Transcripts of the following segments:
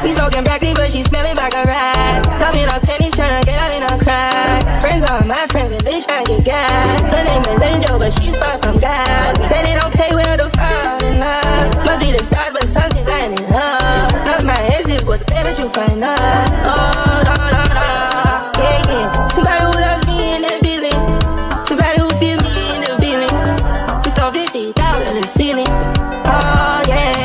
We smoking broccoli, but she smelling like a rat. Come in a penny, tryna get out in a crack. Friends are my friends, and they tryna get gas. Her name is Angel, but she's far from God. Say they don't pay well to fall in love. Must be the stars, but something's lining up. Not my exit was bad, but you find out. Oh, no, no, no. Yeah, yeah. Somebody who loves me in the building. Somebody who feels me in the building. We throw 50,000 in the ceiling. Oh, yeah.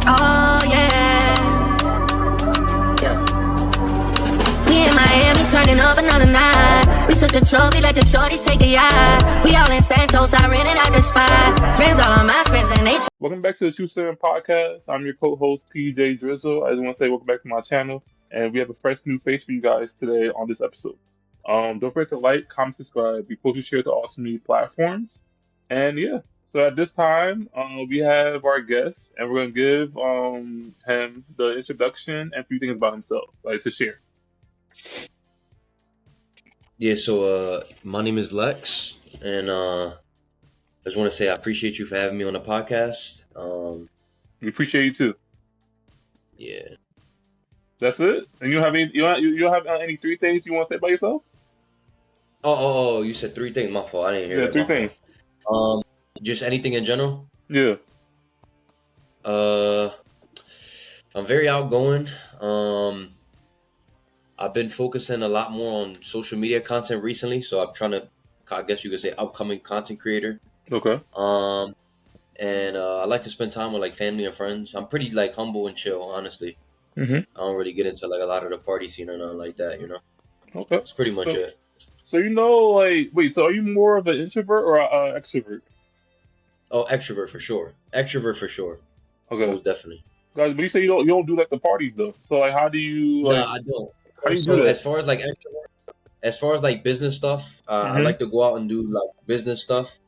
Oh, yeah. Yeah. We in Miami turning up another night. We took the trophy, let the shorties take a yacht. We all in Santos, I rented out the spot. Friends, all of my friends, and they... Welcome back to the TRUTHSERUM podcast. I'm your co-host, PJDRIZZLE. I just want to say welcome back to my channel. And we have a fresh new face for you guys today on this episode. Don't forget to like, comment, subscribe. We post and share to all social media platforms. And yeah, so at this time, we have our guest, and we're going to give him the introduction and a few things about himself, like to share. Yeah, so my name is Lex, and I just want to say I appreciate you for having me on the podcast. We appreciate you too. Yeah. That's it? And you don't have any, you don't have any three things you want to say about yourself? Oh, you said three things. My fault. I didn't hear that. Yeah, three things. Just anything in general? Yeah. I'm very outgoing. I've been focusing a lot more on social media content recently, so I'm trying to, I guess you could say, upcoming content creator. Okay. And I like to spend time with like family and friends. I'm pretty like humble and chill, honestly. Mm-hmm. I don't really get into like a lot of the party scene or nothing like that, you know. Okay. That's pretty much it. So like, wait, so are you more of an introvert or an extrovert? Oh, extrovert for sure. Extrovert for sure. Okay. Most definitely. Guys, but you say you don't do like the parties though. So like, how do you? Like, No, I don't. How do you So do that? as far as like extrovert, as far as like business stuff, I like to go out and do like business stuff,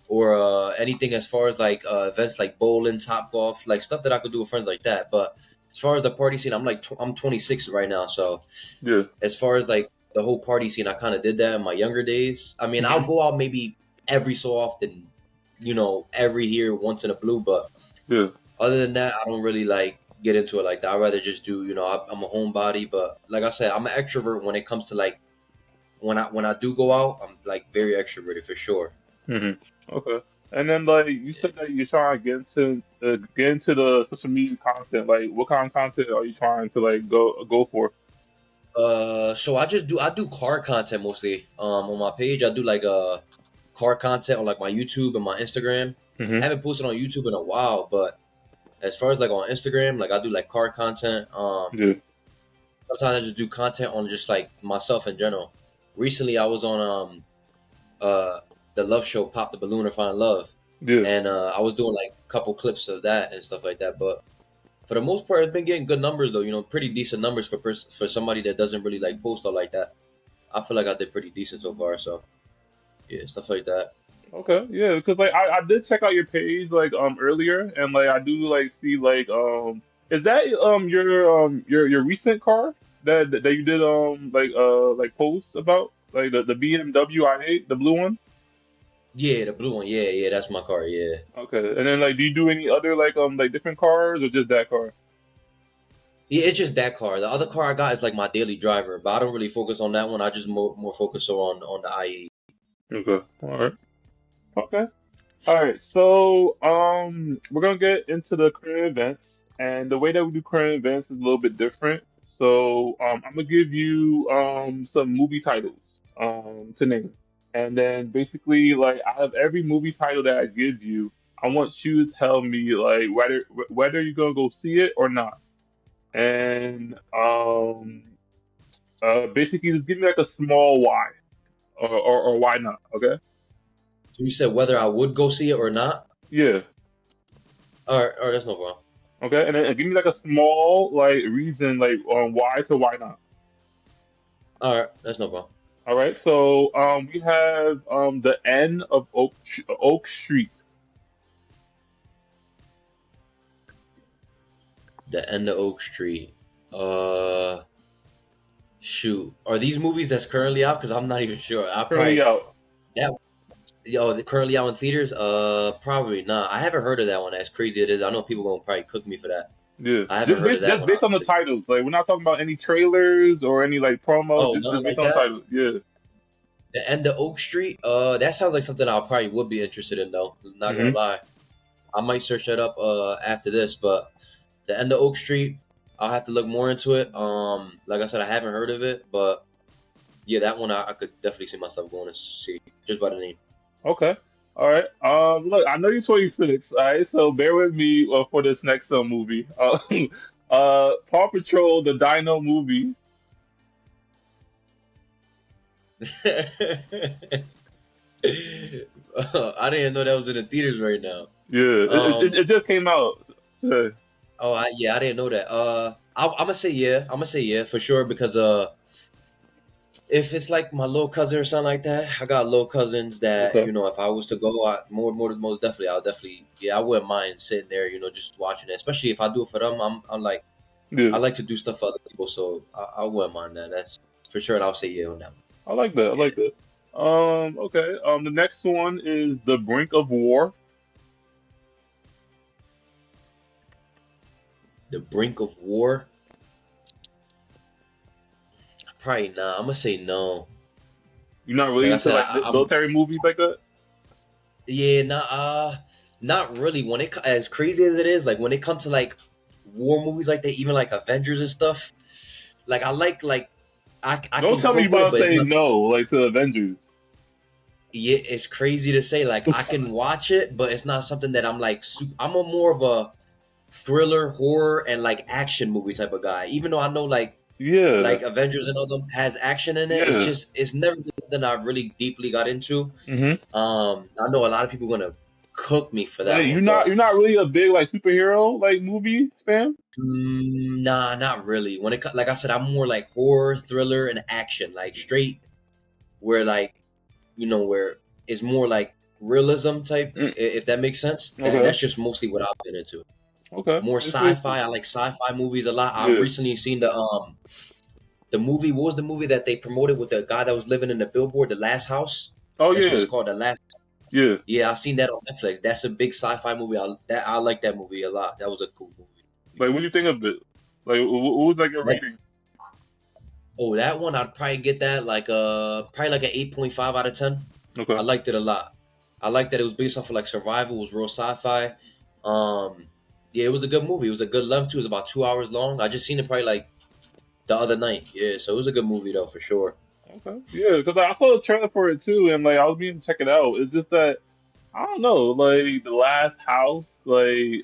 or anything as far as like events like bowling, top golf, like stuff that I could do with friends like that. But as far as the party scene, I'm 26 right now, so Yeah. as far as like the whole party scene, I kind of did that in my younger days. I mean, I'll go out maybe every so often, you know, every year once in a blue, but Yeah. other than that, I don't really like get into it like that. I'd rather just do, you know, I'm a homebody, but like I said, I'm an extrovert when it comes to like when I do go out, I'm like very extroverted for sure. Okay. And then like you said that you're trying to get into the social media content. Like, what kind of content are you trying to like go for? So I do car content mostly. On my page, I do like car content on like my YouTube and my Instagram. I haven't posted on YouTube in a while, but as far as like on Instagram, like I do like car content. Yeah. Sometimes I just do content on just like myself in general. Recently, I was on the love show, Pop the Balloon or Find Love, Yeah. and I was doing like a couple clips of that and stuff like that. But for the most part, it's been getting good numbers though. You know, pretty decent numbers for somebody that doesn't really like post stuff like that. I feel like I did pretty decent so far. So yeah, stuff like that. Okay. Yeah. Because like I did check out your page like earlier, and like I do like see like is that your recent car that you did like posts about like the BMW i8, the blue one? Yeah, the blue one. Yeah, that's my car. Yeah. Okay. And then like, do you do any other like different cars or just that car? Yeah, it's just that car. The other car I got is like my daily driver, but I don't really focus on that one. I just more focus on the IE. Okay. All right. Okay. All right. So we're gonna get into the current events, and the way that we do current events is a little bit different. So I'm gonna give you some movie titles to name, and then basically like out of every movie title that I give you, I want you to tell me like whether you're gonna go see it or not, and basically just give me like a small why or why not. Okay. So you said whether I would go see it or not? Yeah. All right, that's no problem. Okay, and then give me like a small like reason like on why to why not. All right, that's no problem. All right, so we have the end of Oak Street. The End of Oak Street. Shoot, are these movies that's currently out? Because I'm not even sure. Currently out. Yo, currently out in theaters? Probably not. I haven't heard of that one. As crazy it is, I know people gonna probably cook me for that. Yeah, I haven't heard of that just one, based on the honestly. titles. Like we're not talking about any trailers or any like promo. Oh, Just not based like on the that. titles. Yeah. The End of Oak Street. That sounds like something I probably would be interested in, though. Not gonna Hmm. lie. I might search that up after this, but the End of Oak Street, I'll have to look more into it. Like I said, I haven't heard of it, but yeah, that one I could definitely see myself going to see just by the name. Okay. All right. Look, I know you're 26. All right, so bear with me for this next movie. Paw Patrol, the Dino movie. I didn't know that was in the theaters right now. Yeah, Um, it just came out today. oh, I didn't know that. I'm gonna say yeah. I'm gonna say yeah for sure because if it's like my little cousin or something like that, I got little cousins that Okay. you know if I was to go, most definitely, I'll definitely yeah, I wouldn't mind sitting there, just watching it. Especially if I do it for them, I'm like I Yeah, like to do stuff for other people, so I wouldn't mind that. That's for sure, and I'll say yeah on that one. I like that. I Yeah, like that. Okay. The next one is The Brink of War. the brink of war. Probably not. I'm gonna say no. You're not really Like I into said, like I'm military movies like that? yeah, not really. When as crazy as it is, like when it comes to like war movies like that, even like Avengers and stuff, like I like I Don't can tell me you cope with it, about but to it's say not. no, like to Avengers. Yeah, it's crazy to say. Like I can watch it, but it's not something that I'm like. I'm a more of a thriller, horror, and like action movie type of guy. Even though I know Yeah, like Avengers and all them has action in it, yeah. it's never been something I really deeply got into. Hmm. I know a lot of people gonna cook me for Like that one, but you're not really a big like superhero like movie fan. nah, not really. When like I said, I'm more like horror, thriller, and action, like straight where like where it's more like realism type, Mm, if that makes sense. okay, That's just mostly what I've been into. okay. More Interesting. sci-fi. I like sci-fi movies a lot. I've Yeah. recently seen the movie. What was the movie that they promoted with the guy that was living in the billboard, The Last House? Oh That's what yeah, it's called, The Last. yeah. Yeah, I've seen that on Netflix. That's a big sci-fi movie. I like that movie a lot. That was a cool movie. Like what do you think of it? Like what was like your That, rating? oh, that one I'd probably get that like probably like an 8.5 out of 10. I Okay. liked it a lot. I liked that it was based off of like survival. It was real sci-fi. Um, yeah, it was a good movie. It was a good length too. It was about 2 hours long. I just seen it probably like the other night. Yeah, so it was a good movie though for sure. Okay. Yeah, because I saw the trailer for it too, and like I was being to check it out. It's just that I don't know, like the last house, like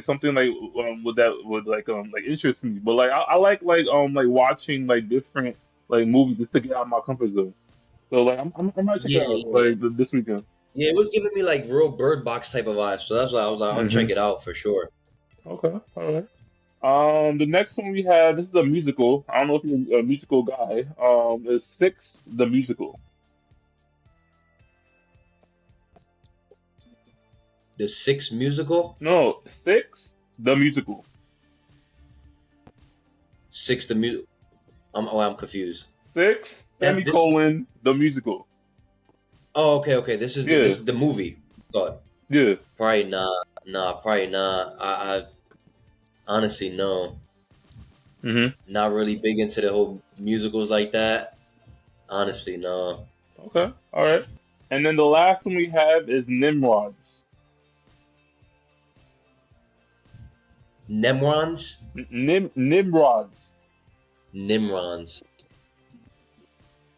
something would that would like interest me. But like I like watching like different like movies just to get out of my comfort zone. So like I might check it Yeah, out yeah, like this weekend. yeah. It was giving me like real Bird Box type of vibes. So that's why I was like, I'll check Hmm. it out for sure. Okay. All right. The next one we have, this is a musical. I don't know if you're a musical guy. Is Six the musical? The Six musical, No, Six the musical. Six the music. I'm confused. Six That's this. semicolon the musical. Oh, okay, okay. This is Yeah, the movie. God, yeah. probably not. Nah, probably not. I honestly no. Hmm. Not really big into the whole musicals like that. Honestly, no. Okay, all right. And then the last one we have is Nimrods. Nemrons, Nimrods. Nimrons.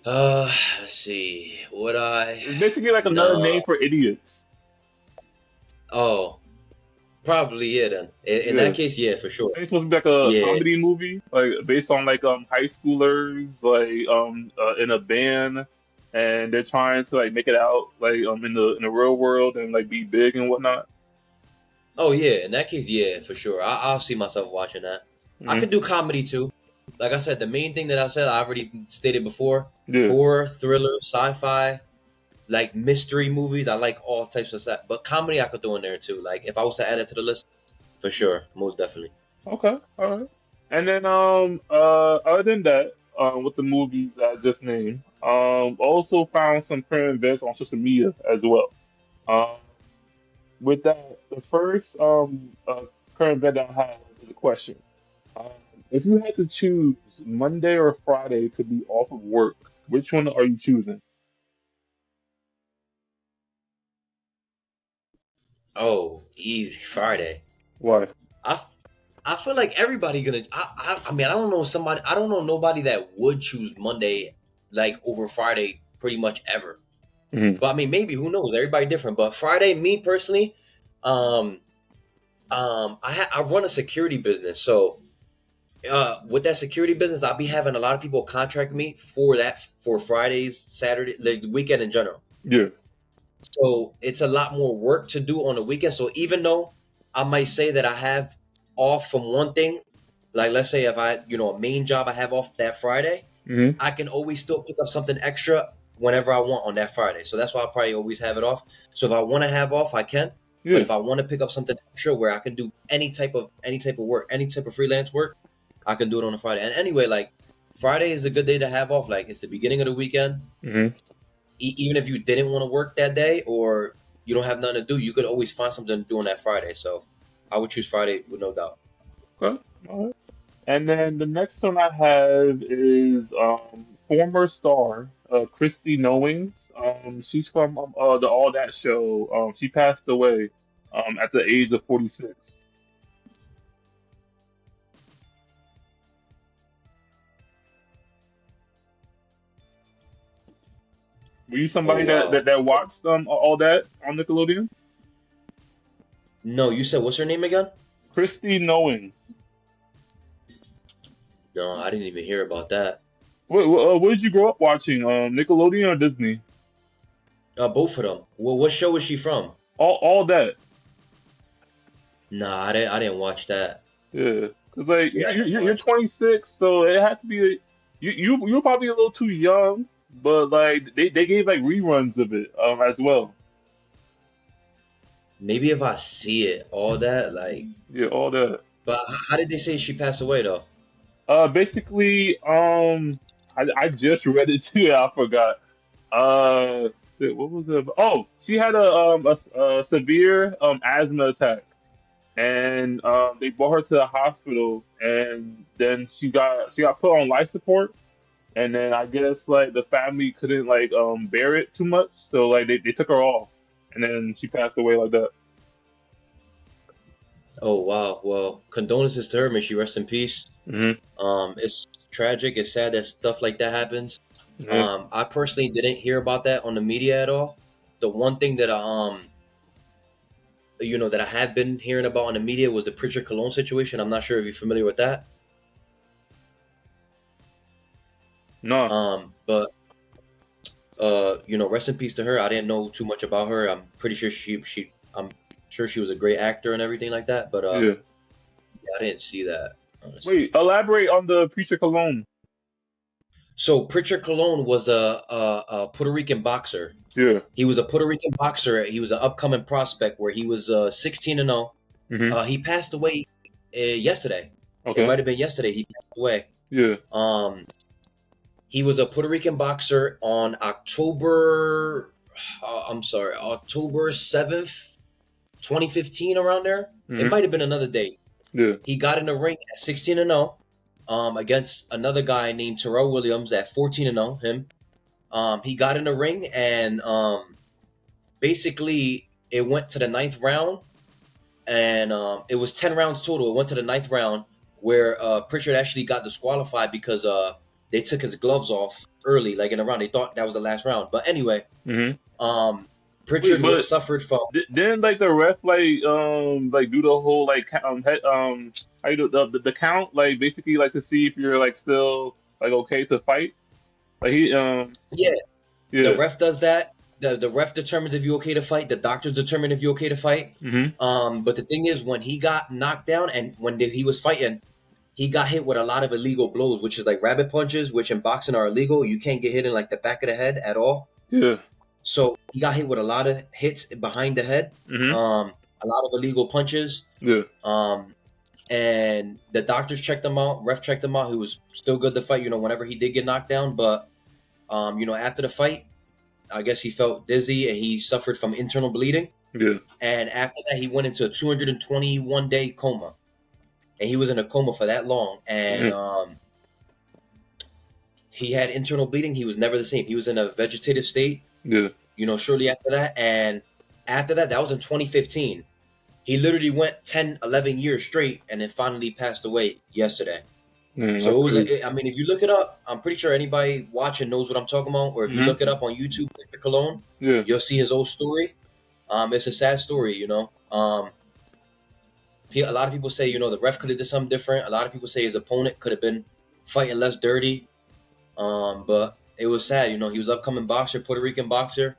Let's see. Would I? It's basically like another name No. for idiots. Oh, probably yeah. Then in Yeah. that case, yeah, for sure. It's supposed to be like a Yeah. comedy movie, like based on like high schoolers in a band, and they're trying to like make it out like in the real world and like be big and whatnot. Oh yeah. In that case, yeah, for sure. I'll see myself watching that. I Hmm. could do comedy too. Like I said, the main thing that I said, I already stated before: Yeah. horror, thriller, sci-fi, like mystery movies. I like all types of stuff. But comedy, I could throw in there too. Like if I was to add it to the list, for sure, most definitely. Okay. All right. And then other than that. with the movies I just named. Also found some current events on social media as well. Um, with that, the first current event that I have is a question. Um, if you had to choose Monday or Friday to be off of work, which one are you choosing? Oh, easy Friday. Why? I, I feel like everybody gonna. I mean, I don't know somebody. I don't know nobody that would choose Monday like over Friday pretty much ever. Hmm. But I mean, maybe who knows? Everybody different. But Friday, me personally, um, I run a security business. So with that security business, I'll be having a lot of people contract me for that for Fridays, Saturday, like the weekend in general. Yeah. So it's a lot more work to do on the weekend. So even though I might say that I have off from one thing, like let's say if I, a main job I have off that Friday, Hmm. I can always still pick up something extra whenever I want on that Friday. So that's why I probably always have it off. So if I want to have off, I can. But Yeah. if I want to pick up something extra where I can do any type of work, any type of freelance work, I can do it on a Friday. And anyway, like Friday is a good day to have off. Like it's the beginning of the weekend. Hmm. Even if you didn't want to work that day or you don't have nothing to do, you could always find something to do on that Friday. So I would choose Friday with no doubt. Okay. All right. And then the next one I have is former star christyknowings. She's from the All That show. She passed away at the age of 46. Were you Oh somebody that wow. watched All That on Nickelodeon? No, you said what's her name again? christyknowings. No, I didn't even hear about that. What did you grow up watching? Nickelodeon or Disney? Both of them. Well, what show is she from? All That. Nah, I didn't watch that. Yeah, because like Yeah, I didn't you're watch. 26, so it had to be you're probably a little too young, but like they gave like reruns of it as well. Maybe if I see it, all that like. Yeah, All That. But how did they say she passed away though? Basically, I just read it too. I forgot. Shit, what was it? Oh, she had a severe asthma attack, and they brought her to the hospital, and then she got put on life support. And then I guess like the family couldn't like bear it too much, so like they took her off, and then she passed away like that. Oh wow. Well, condolences to her. May she rest in peace. Hmm. It's tragic. It's sad that stuff like that happens. Yeah. I personally didn't hear about that on the media at all. The one thing that that I have been hearing about on the media was the Pritchard Cologne situation. I'm not sure if you're familiar with that. No. But rest in peace to her. I didn't know too much about her. I'm pretty sure I'm sure she was a great actor and everything like that. But Yeah. yeah, I didn't see that honestly. Wait. Elaborate on the preacher cologne. So Pritchard Cologne was a Puerto Rican boxer. Yeah. He was a Puerto Rican boxer. He was an upcoming prospect where he was 16-0. Hmm. He passed away yesterday. It Okay. might have been yesterday he passed away. Yeah. He was a Puerto Rican boxer on October 7th, 2015, around there. It Hmm. might have been another date. Yeah. He got in the ring at 16-0 against another guy named Terrell Williams at 14-0. Him. He got in the ring and basically it went to the ninth round, and it was 10 rounds total. It went to the ninth round where Pritchard actually got disqualified because they took his gloves off early, like in the round. They thought that was the last round, but anyway, Hmm. Wait, Pritchard but suffered from. didn't like the ref like do the whole like how you do the count, like basically like to see if you're like still like okay to fight, like he Yeah, the yeah. ref does that. The ref determines if you're okay to fight. The doctors determine if you're okay to fight. Hmm. But the thing is, when he got knocked down and when he was fighting, he got hit with a lot of illegal blows, which is like rabbit punches, which in boxing are illegal. You can't get hit in like the back of the head at all. Yeah. So he got hit with a lot of hits behind the head, Hmm. a lot of illegal punches. Yeah. Um, and the doctors checked him out, ref checked him out. He was still good to fight, whenever he did get knocked down. But, after the fight, I guess he felt dizzy and he suffered from internal bleeding. Yeah. And after that, he went into a 221-day coma. And he was in a coma for that long. And he had internal bleeding. He was never the same. He was in a vegetative state, shortly after that. And after that, that was in 2015. He literally went 10, 11 years straight and then finally passed away yesterday. So it was, if you look it up, I'm pretty sure anybody watching knows what I'm talking about. Or if you look it up on YouTube, Victor Cologne, you'll see his old story. It's a sad story, a lot of people say, the ref could have did something different. A lot of people say his opponent could have been fighting less dirty. But it was sad, he was an upcoming boxer, Puerto Rican boxer.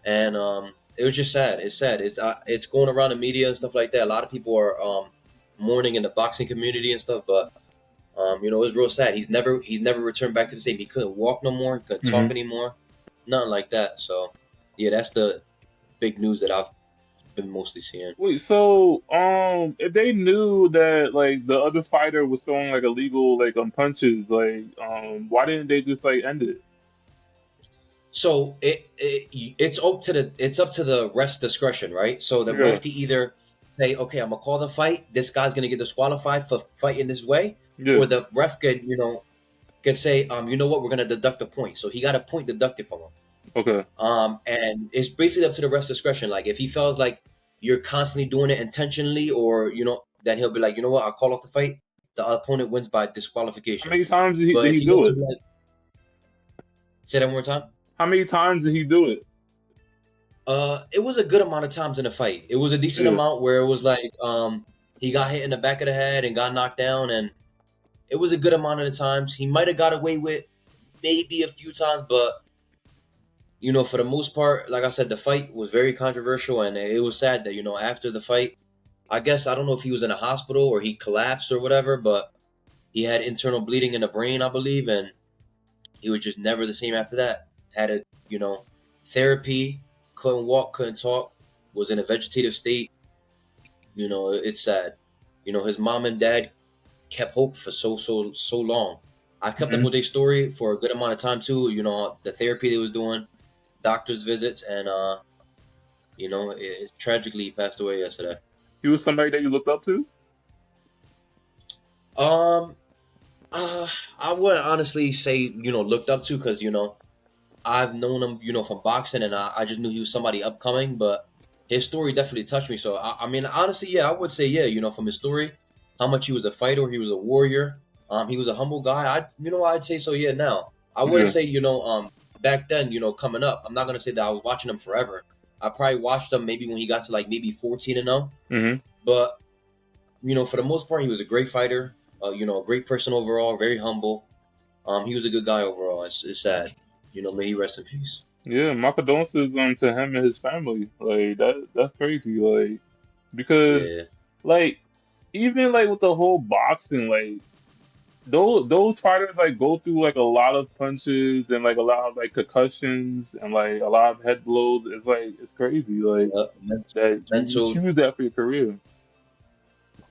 And it was just sad. It's sad. It's going around the media and stuff like that. A lot of people are mourning in the boxing community and stuff, but it was real sad. He's never returned back to the same. He couldn't walk no more. He couldn't talk anymore. Nothing like that. So, yeah, that's the big news that I've been mostly seeing. Wait, so if they knew that like the other fighter was throwing like illegal punches, why didn't they just end it? So it's up to the ref's discretion, right? So the ref can either say, okay, I'm gonna call the fight. This guy's gonna get disqualified for fighting this way, or the ref can say, you know what, we're gonna deduct a point. So he got a point deducted from him. Okay. And it's basically up to the ref's discretion. Like if he feels like you're constantly doing it intentionally, or then he'll be like, you know what, I'll call off the fight. The opponent wins by disqualification. How many times did he do it? Say that one more time. How many times did he do it? It was a good amount of times in the fight. It was a decent amount where it was like he got hit in the back of the head and got knocked down, and it was a good amount of the times. He might have got away with maybe a few times, but for the most part, like I said, the fight was very controversial, and it was sad that after the fight, I guess I don't know if he was in a hospital or he collapsed or whatever, but he had internal bleeding in the brain, I believe, and he was just never the same after that. Had a, therapy, couldn't walk, couldn't talk, was in a vegetative state. It's sad. His mom and dad kept hope for so long. I kept up with their story for a good amount of time too. The therapy they was doing, doctor's visits, and tragically he passed away yesterday. He was somebody that you looked up to? I wouldn't honestly say looked up to, because I've known him, from boxing, and I just knew he was somebody upcoming, but his story definitely touched me. So, honestly, yeah, I would say, yeah, from his story, how much he was a fighter, he was a warrior, he was a humble guy. I'd say so, yeah, now. I wouldn't say, back then, coming up, I'm not going to say that I was watching him forever. I probably watched him maybe when he got to, maybe 14-0. But, for the most part, he was a great fighter, a great person overall, very humble. He was a good guy overall. It's sad. May he rest in peace. Yeah, my condolences to him and his family. That's crazy. Because even with the whole boxing, those fighters go through a lot of punches and a lot of concussions and a lot of head blows. It's crazy. That mental, you choose that for your career.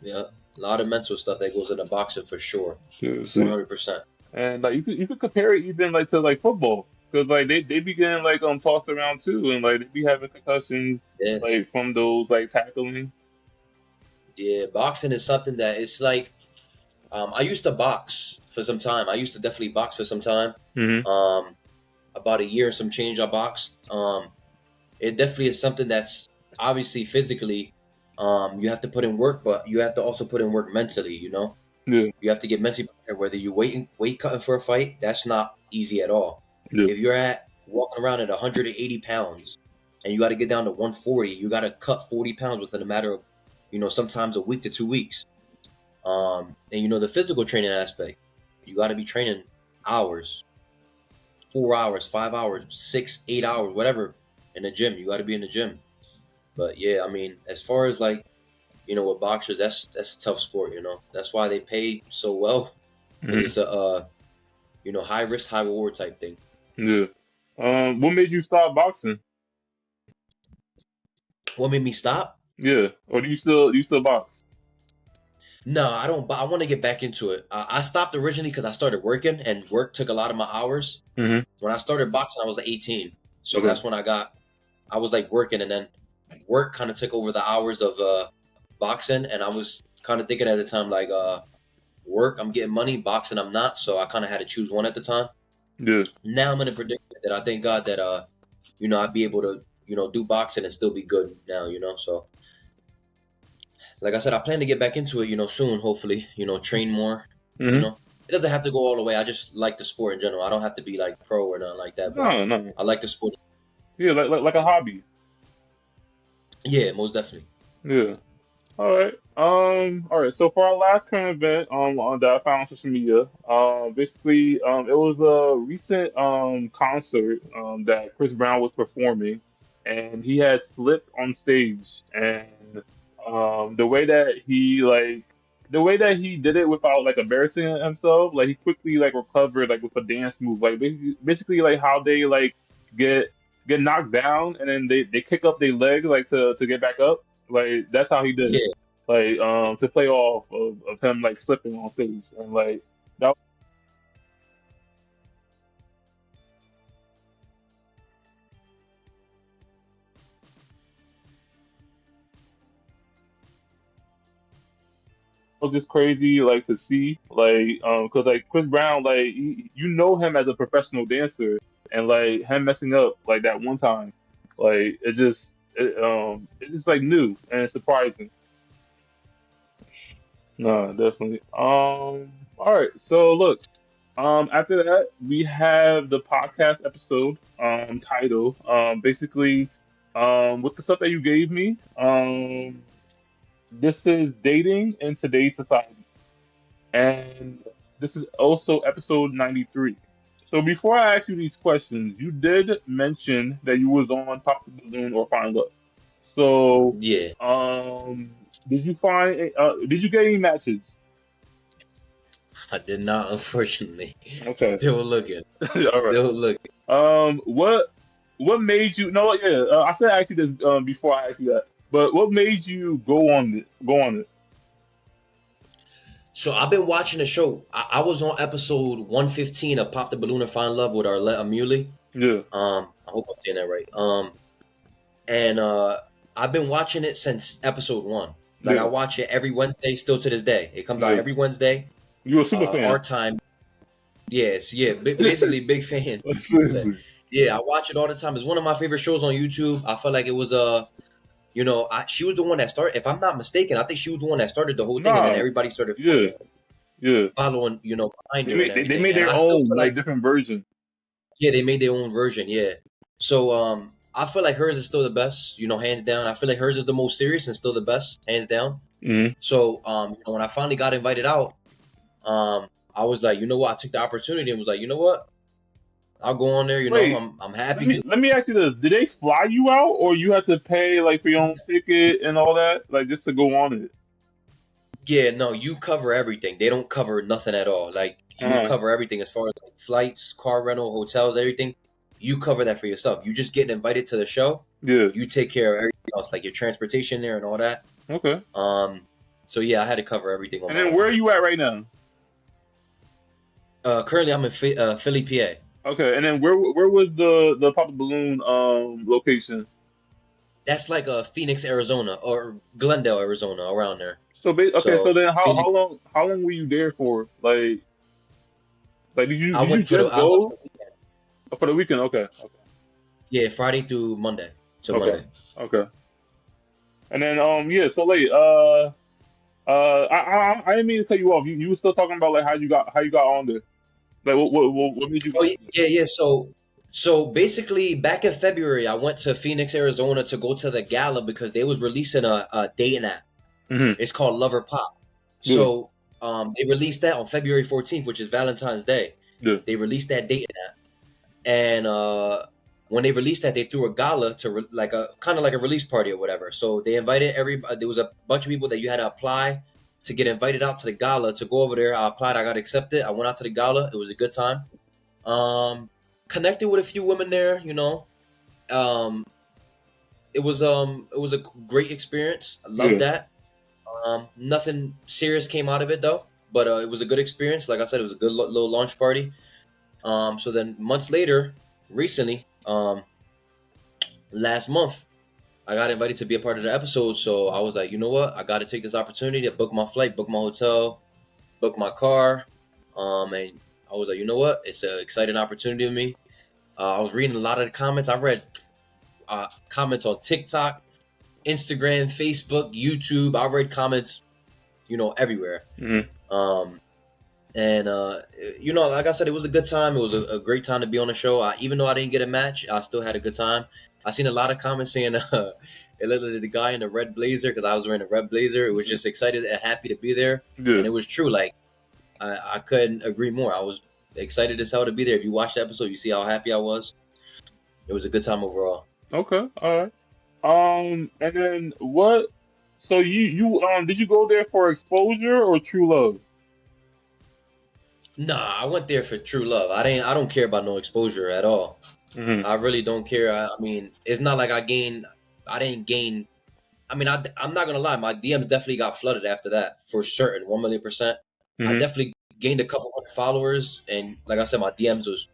Yeah, a lot of mental stuff that goes into boxing for sure. 100%. And you could compare it even to football, because they be getting tossed around too, and they be having concussions from those tackling. Yeah, boxing is something that it's I used to box for some time. I used to definitely box for some time. About a year and some change I boxed. It definitely is something that's obviously physically you have to put in work, but you have to also put in work mentally, Yeah. You have to get mentally prepared. Whether you weight cutting for a fight, that's not easy at all. Yeah. If you're walking around at 180 pounds and you got to get down to 140, you got to cut 40 pounds within a matter of, sometimes a week to 2 weeks. And the physical training aspect, you got to be training hours, 4 hours, 5 hours, 6, 8 hours, whatever, in the gym. You got to be in the gym. But yeah, as far as with boxers, that's a tough sport, That's why they pay so well. It's a high risk, high reward type thing. Yeah. What made you stop boxing? What made me stop? Yeah. Or do you still box? No, I don't. But I want to get back into it. I stopped originally because I started working, and work took a lot of my hours. Mm-hmm. When I started boxing, I was like 18, so Okay. that's when I was like working, and then work kind of took over the hours of boxing, and I was kind of thinking at the time like, work, I'm getting money, boxing, I'm not, so I kind of had to choose one at the time. Yeah. Now I'm in a predicament that I thank God that I'd be able to do boxing and still be good now, so. Like I said, I plan to get back into it, soon, hopefully, train more, Mm-hmm. It doesn't have to go all the way. I just like the sport in general. I don't have to be like pro or nothing like that, but No. I like the sport. Yeah, like a hobby. Yeah, most definitely. Yeah. All right. All right. So for our last current event, on that I found on social media, basically, it was a recent concert that Chris Brown was performing, and he had slipped on stage, and the way that the way that he did it without like embarrassing himself, like he quickly like recovered like with a dance move, like basically like how they like get get knocked down and then they kick up their leg like to get back up. Like that's how he did it. Yeah. Like to play off of him like slipping on stage and like that was just crazy like to see like because like Chris Brown like you know him as a professional dancer and like him messing up like that one time like it's just like new and it's surprising. No, definitely. All right. So look, after that, we have the podcast episode, title, basically, with the stuff that you gave me. This is dating in today's society, and this is also episode 93. So before I ask you these questions, you did mention that you was on Top of the Balloon or Find Love. So, Yeah. did you get any matches? I did not, unfortunately. Okay. Still looking. All right. Still looking. What made you? No, yeah. I said I asked you this before I asked you that. But what made you go on it? Go on it. So I've been watching the show. I was on episode 115 of Pop the Balloon and Find Love with Arlette Amuli. Yeah. I hope I'm saying that right. And I've been watching it since episode 1. Like Yeah. I watch it every Wednesday, still to this day. It comes out Yeah. every Wednesday. You a super fan? Our time. Yes, yeah, basically big fan. Yeah, I watch it all the time. It's one of my favorite shows on YouTube. I felt like it was she was the one that started. If I'm not mistaken, I think she was the one that started the whole thing, and Nah. then everybody started Yeah. Yeah. following, behind her and They everything. made And their I still own feel like like, different version. yeah, they made their own version. Yeah, so I feel like hers is still the best. Hands down. I feel like hers is the most serious and still the best, hands down. Hmm. So when I finally got invited out, I was like, you know what? I took the opportunity and was like, you know what? I'll go on there. Wait. I'm happy. Let me ask you this: did they fly you out, or you had to pay like for your own ticket and all that, like just to go on it? Yeah, no, you cover everything. They don't cover nothing at all. Like you Uh-huh. cover everything as far as like, flights, car rental, hotels, everything. You cover that for yourself. You just get invited to the show. Yeah. You take care of everything else, like your transportation there and all that. Okay. So yeah, I had to cover everything on And my then own. where are you at right now? Currently, I'm in Philly, PA. Okay. And then where was the Pop the Balloon location? That's like Phoenix, Arizona, or Glendale, Arizona, around there. So okay. So So then Phoenix, how long were you there for? Like I did you went for just I went go for the weekend? Okay. yeah, Friday through Monday to Okay. Monday. Okay. And then yeah. So like I didn't mean to cut you off. You were still talking about like how you got on there. Like what made you Oh go? yeah. So basically, back in February, I went to Phoenix, Arizona to go to the gala because they was releasing a dating app. Mm-hmm. It's called Lover Pop. Yeah. So they released that on February 14th, which is Valentine's Day. Yeah. They released that dating app, and when they released that, they threw a gala to like a kind of like a release party or whatever. So they invited everybody. There was a bunch of people that you had to apply to get invited out to the gala to go over there. I applied. I got accepted. I went out to the gala. It was a good time. Connected with a few women there. It was a great experience. I loved Yeah. that. Nothing serious came out of it though, but it was a good experience. Like I said, it was a good little launch party. So then months later, recently, last month, I got invited to be a part of the episode. So I was like, you know what? I got to take this opportunity to book my flight, book my hotel, book my car. And I was like, you know what? It's an exciting opportunity to me. I was reading a lot of the comments. I read comments on TikTok, Instagram, Facebook, YouTube. I read comments, everywhere. Mm-hmm. And like I said, it was a good time. It was a great time to be on the show. Even though I didn't get a match, I still had a good time. I seen a lot of comments saying it looked like the guy in the red blazer, because I was wearing a red blazer. It was just excited and happy to be there. Yeah. And it was true. Like, I couldn't agree more. I was excited as hell to be there. If you watch the episode, you see how happy I was. It was a good time overall. Okay, all right. And then what? So you did you go there for exposure or true love? Nah, I went there for true love. I don't care about no exposure at all. Mm-hmm. I really don't care. I mean, it's not like I didn't gain. I mean, I'm not gonna lie. My DMs definitely got flooded after that, for certain, 1,000,000%. Mm-hmm. I definitely gained a couple hundred followers, and like I said, my DMs was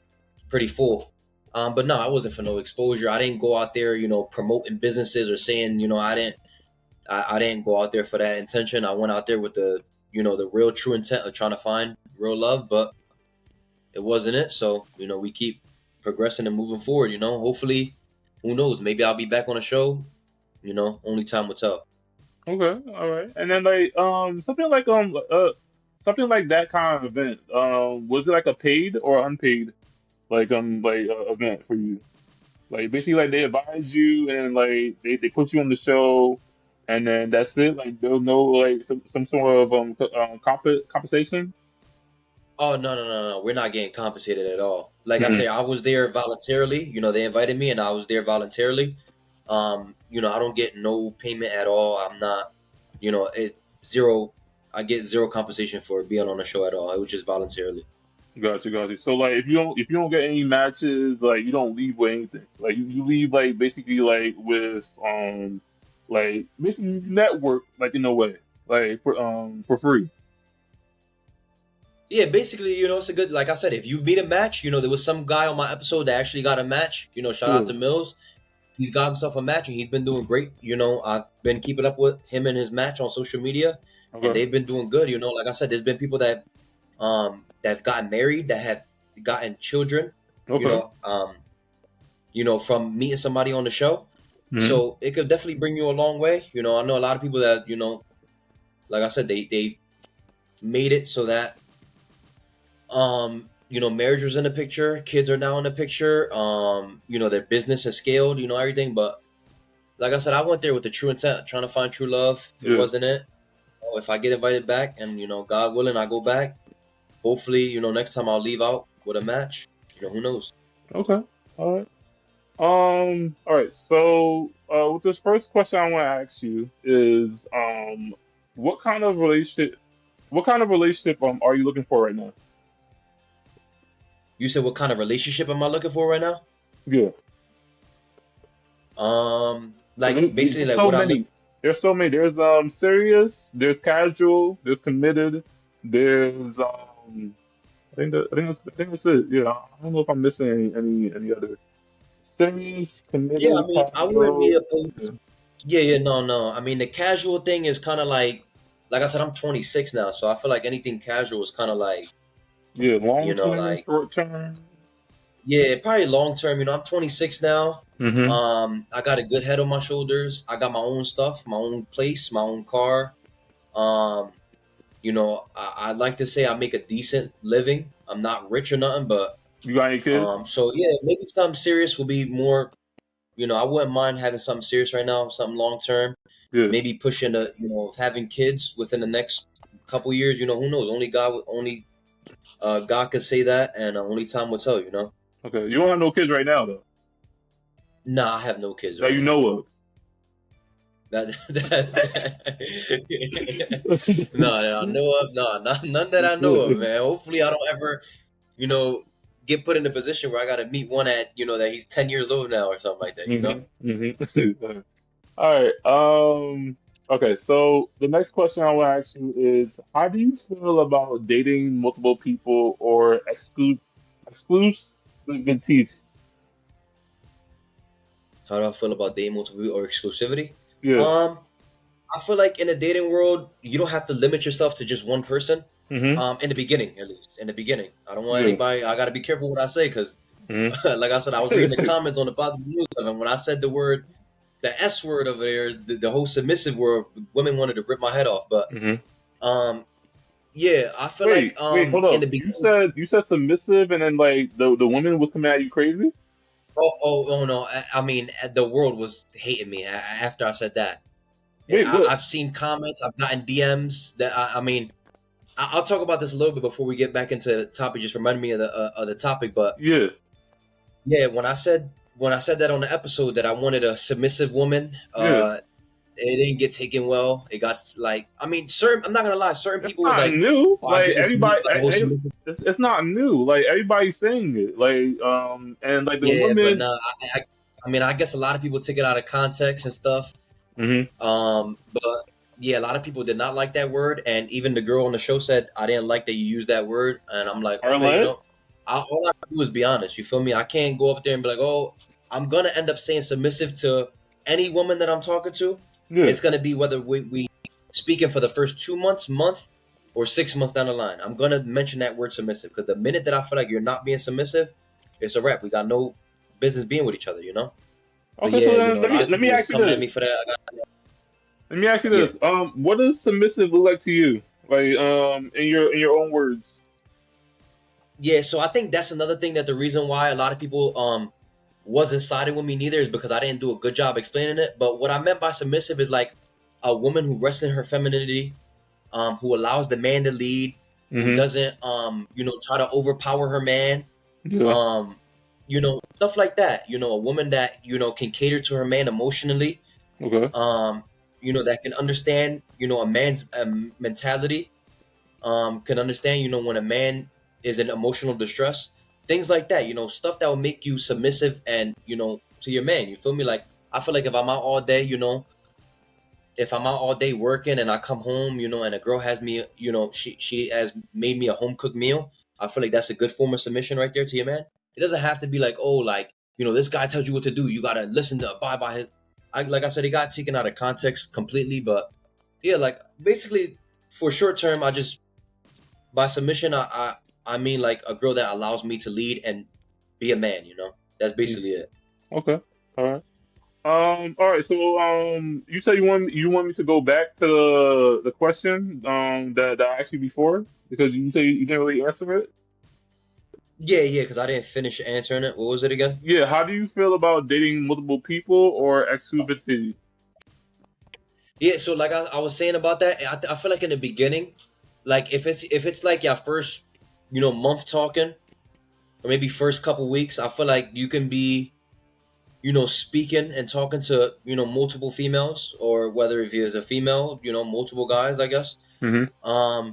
pretty full. But no, I wasn't for no exposure. I didn't go out there, promoting businesses or saying, I didn't go out there for that intention. I went out there with the real true intent of trying to find real love, but it wasn't it. So, we keep progressing and moving forward, hopefully, who knows, maybe I'll be back on the show, only time will tell. Okay. All right. And then something like that kind of event, was it like a paid or unpaid event for you? Like basically like they advise you and like they put you on the show and then that's it. Like there's no like some sort of compensation. Oh no! We're not getting compensated at all. Like I say, I was there voluntarily. They invited me, and I was there voluntarily. I don't get no payment at all. I'm not, zero. I get zero compensation for being on the show at all. It was just voluntarily. Got you. So like, if you don't get any matches, like you don't leave with anything. Like you leave like basically like with like basically network like in a way like for free. Yeah, basically, it's a good, like I said, if you meet a match, there was some guy on my episode that actually got a match, shout out to Mills. He's got himself a match and he's been doing great. I've been keeping up with him and his match on social media, and they've been doing good. Like I said, there's been people that have gotten married, that have gotten children, from meeting somebody on the show. Mm-hmm. So it could definitely bring you a long way. I know a lot of people that, like I said, they made it so that marriage was in the picture, kids are now in the picture, their business has scaled, everything. But like I said, I went there with the true intent, trying to find true love. It wasn't it. If I get invited back and, God willing, I go back, hopefully, next time I'll leave out with a match, who knows? Okay. All right. All right. So, with this first question I want to ask you is, what kind of relationship are you looking for right now? You said, what kind of relationship am I looking for right now? Yeah. Like basically, like so what many. There's so many. There's serious. There's casual. There's committed. There's I think that's it. Yeah. I don't know if I'm missing any other. Serious, committed. Yeah, I mean, casual. I wouldn't be opposed. Yeah, no. I mean, the casual thing is kind of like I said, I'm 26 now, so I feel like anything casual is kind of like. Yeah, long term, short term. Yeah, probably long term. I'm 26 now. Mm-hmm. I got a good head on my shoulders. I got my own stuff, my own place, my own car. I'd like to say I make a decent living. I'm not rich or nothing, but you got any kids? So yeah, maybe something serious will be more. I wouldn't mind having something serious right now, something long term. Yeah. Maybe pushing having kids within the next couple years. Who knows? Only God could say that, and only time will tell. Okay, you don't have no kids right now, though. Nah, I have no kids. That you know of. No, I know of. No, none that I know of, man. Hopefully, I don't ever, get put in a position where I got to meet one at, that he's 10 years old now or something like that. Mm-hmm. All right. Okay, so the next question I want to ask you is, how do you feel about dating multiple people or exclusivity? How do I feel about dating multiple people or exclusivity? Yeah. Um, I feel like in the dating world, you don't have to limit yourself to just one person. Mm-hmm. In the beginning, at least in the beginning, I don't want Yeah. anybody. I got to be careful what I say because, Mm-hmm. like I said, I was reading the comments on the positive news, and when I said the S word over there, the whole submissive word, women wanted to rip my head off. But Mm-hmm. um, yeah, I feel like Wait, hold in up. the beginning. You said submissive, and then like the woman was coming at you crazy. Oh no! I mean, the world was hating me after I said that. Wait, what? I've seen comments. I've gotten DMs that I mean, I'll talk about this a little bit before we get back into the topic. Just remind me of the topic, but Yeah. yeah, when I said that on the episode that I wanted a submissive woman, Yeah. it didn't get taken well. It got like, I mean, certain. I'm not gonna lie. Certain It's people was not like, new. "Oh, I Like get what you mean everybody, by the whole submissive." it's not new. Like everybody's saying it. Like and like the Yeah, but women. no, I mean, I guess a lot of people take it out of context and stuff. Mm-hmm. But yeah, a lot of people did not like that word, and even the girl on the show said, "I didn't like that you used that word," and I'm like, okay, Arlette. all I do is be honest. You feel me? I can't go up there and be like, "Oh, I'm gonna end up saying submissive to any woman that I'm talking to." Yeah. It's gonna be whether we speaking for the first 2 months, month, or 6 months down the line. I'm gonna mention that word submissive because the minute that I feel like you're not being submissive, it's a wrap. We got no business being with each other, you know. But Okay, so yeah, then a lot of let me people was ask you coming at me this. for that. Let me ask you Yeah. this. What does submissive look like to you? Like in your own words. Yeah, so I think that's another thing that the reason why a lot of people wasn't siding with me neither is because I didn't do a good job explaining it. But what I meant by submissive is like a woman who rests in her femininity, who allows the man to lead, who Mm-hmm. doesn't try to overpower her man, Yeah. um, stuff like that. A woman that can cater to her man emotionally, Okay. that can understand a man's mentality, can understand when a man is in emotional distress, things like that, stuff that will make you submissive and to your man. You feel me? Like, I feel like if I'm out all day, if I'm out all day working and I come home, and a girl has me, she has made me a home cooked meal, I feel like that's a good form of submission right there to your man. It doesn't have to be like, oh, like, this guy tells you what to do, you gotta listen to abide by his. Like I said, it got taken out of context completely, but yeah, like basically for short term, I just by submission, I mean like a girl that allows me to lead and be a man. That's basically it. Okay. All right. All right. So, you said you want me to go back to the question that I asked you before because you said you didn't really answer it. Yeah, because I didn't finish answering it. What was it again? Yeah. How do you feel about dating multiple people or exclusivity? Yeah, so like I was saying about that, I feel like in the beginning, like if it's like your first month talking, or maybe first couple weeks, I feel like you can be speaking and talking to multiple females, or whether if you're as a female, multiple guys, I guess. Mm-hmm.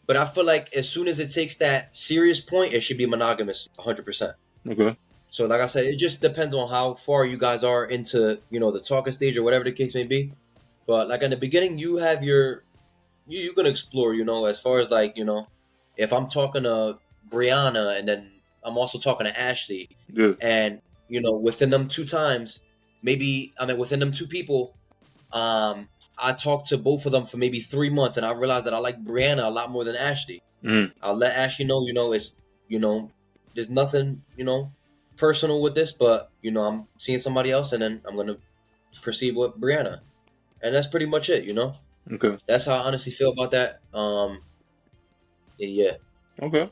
But I feel like as soon as it takes that serious point, it should be monogamous, 100%. Okay. So like I said, it just depends on how far you guys are into the talking stage or whatever the case may be. But like in the beginning, you have you can explore, as far as like if I'm talking to Brianna and then I'm also talking to Ashley, Yeah. and within them two times, within them two people, I talked to both of them for maybe 3 months, and I realized that I like Brianna a lot more than Ashley. Mm-hmm. I'll let Ashley know, it's there's nothing personal with this, but I'm seeing somebody else, and then I'm gonna proceed with Brianna, and that's pretty much it. Okay. That's how I honestly feel about that. Yeah. Okay.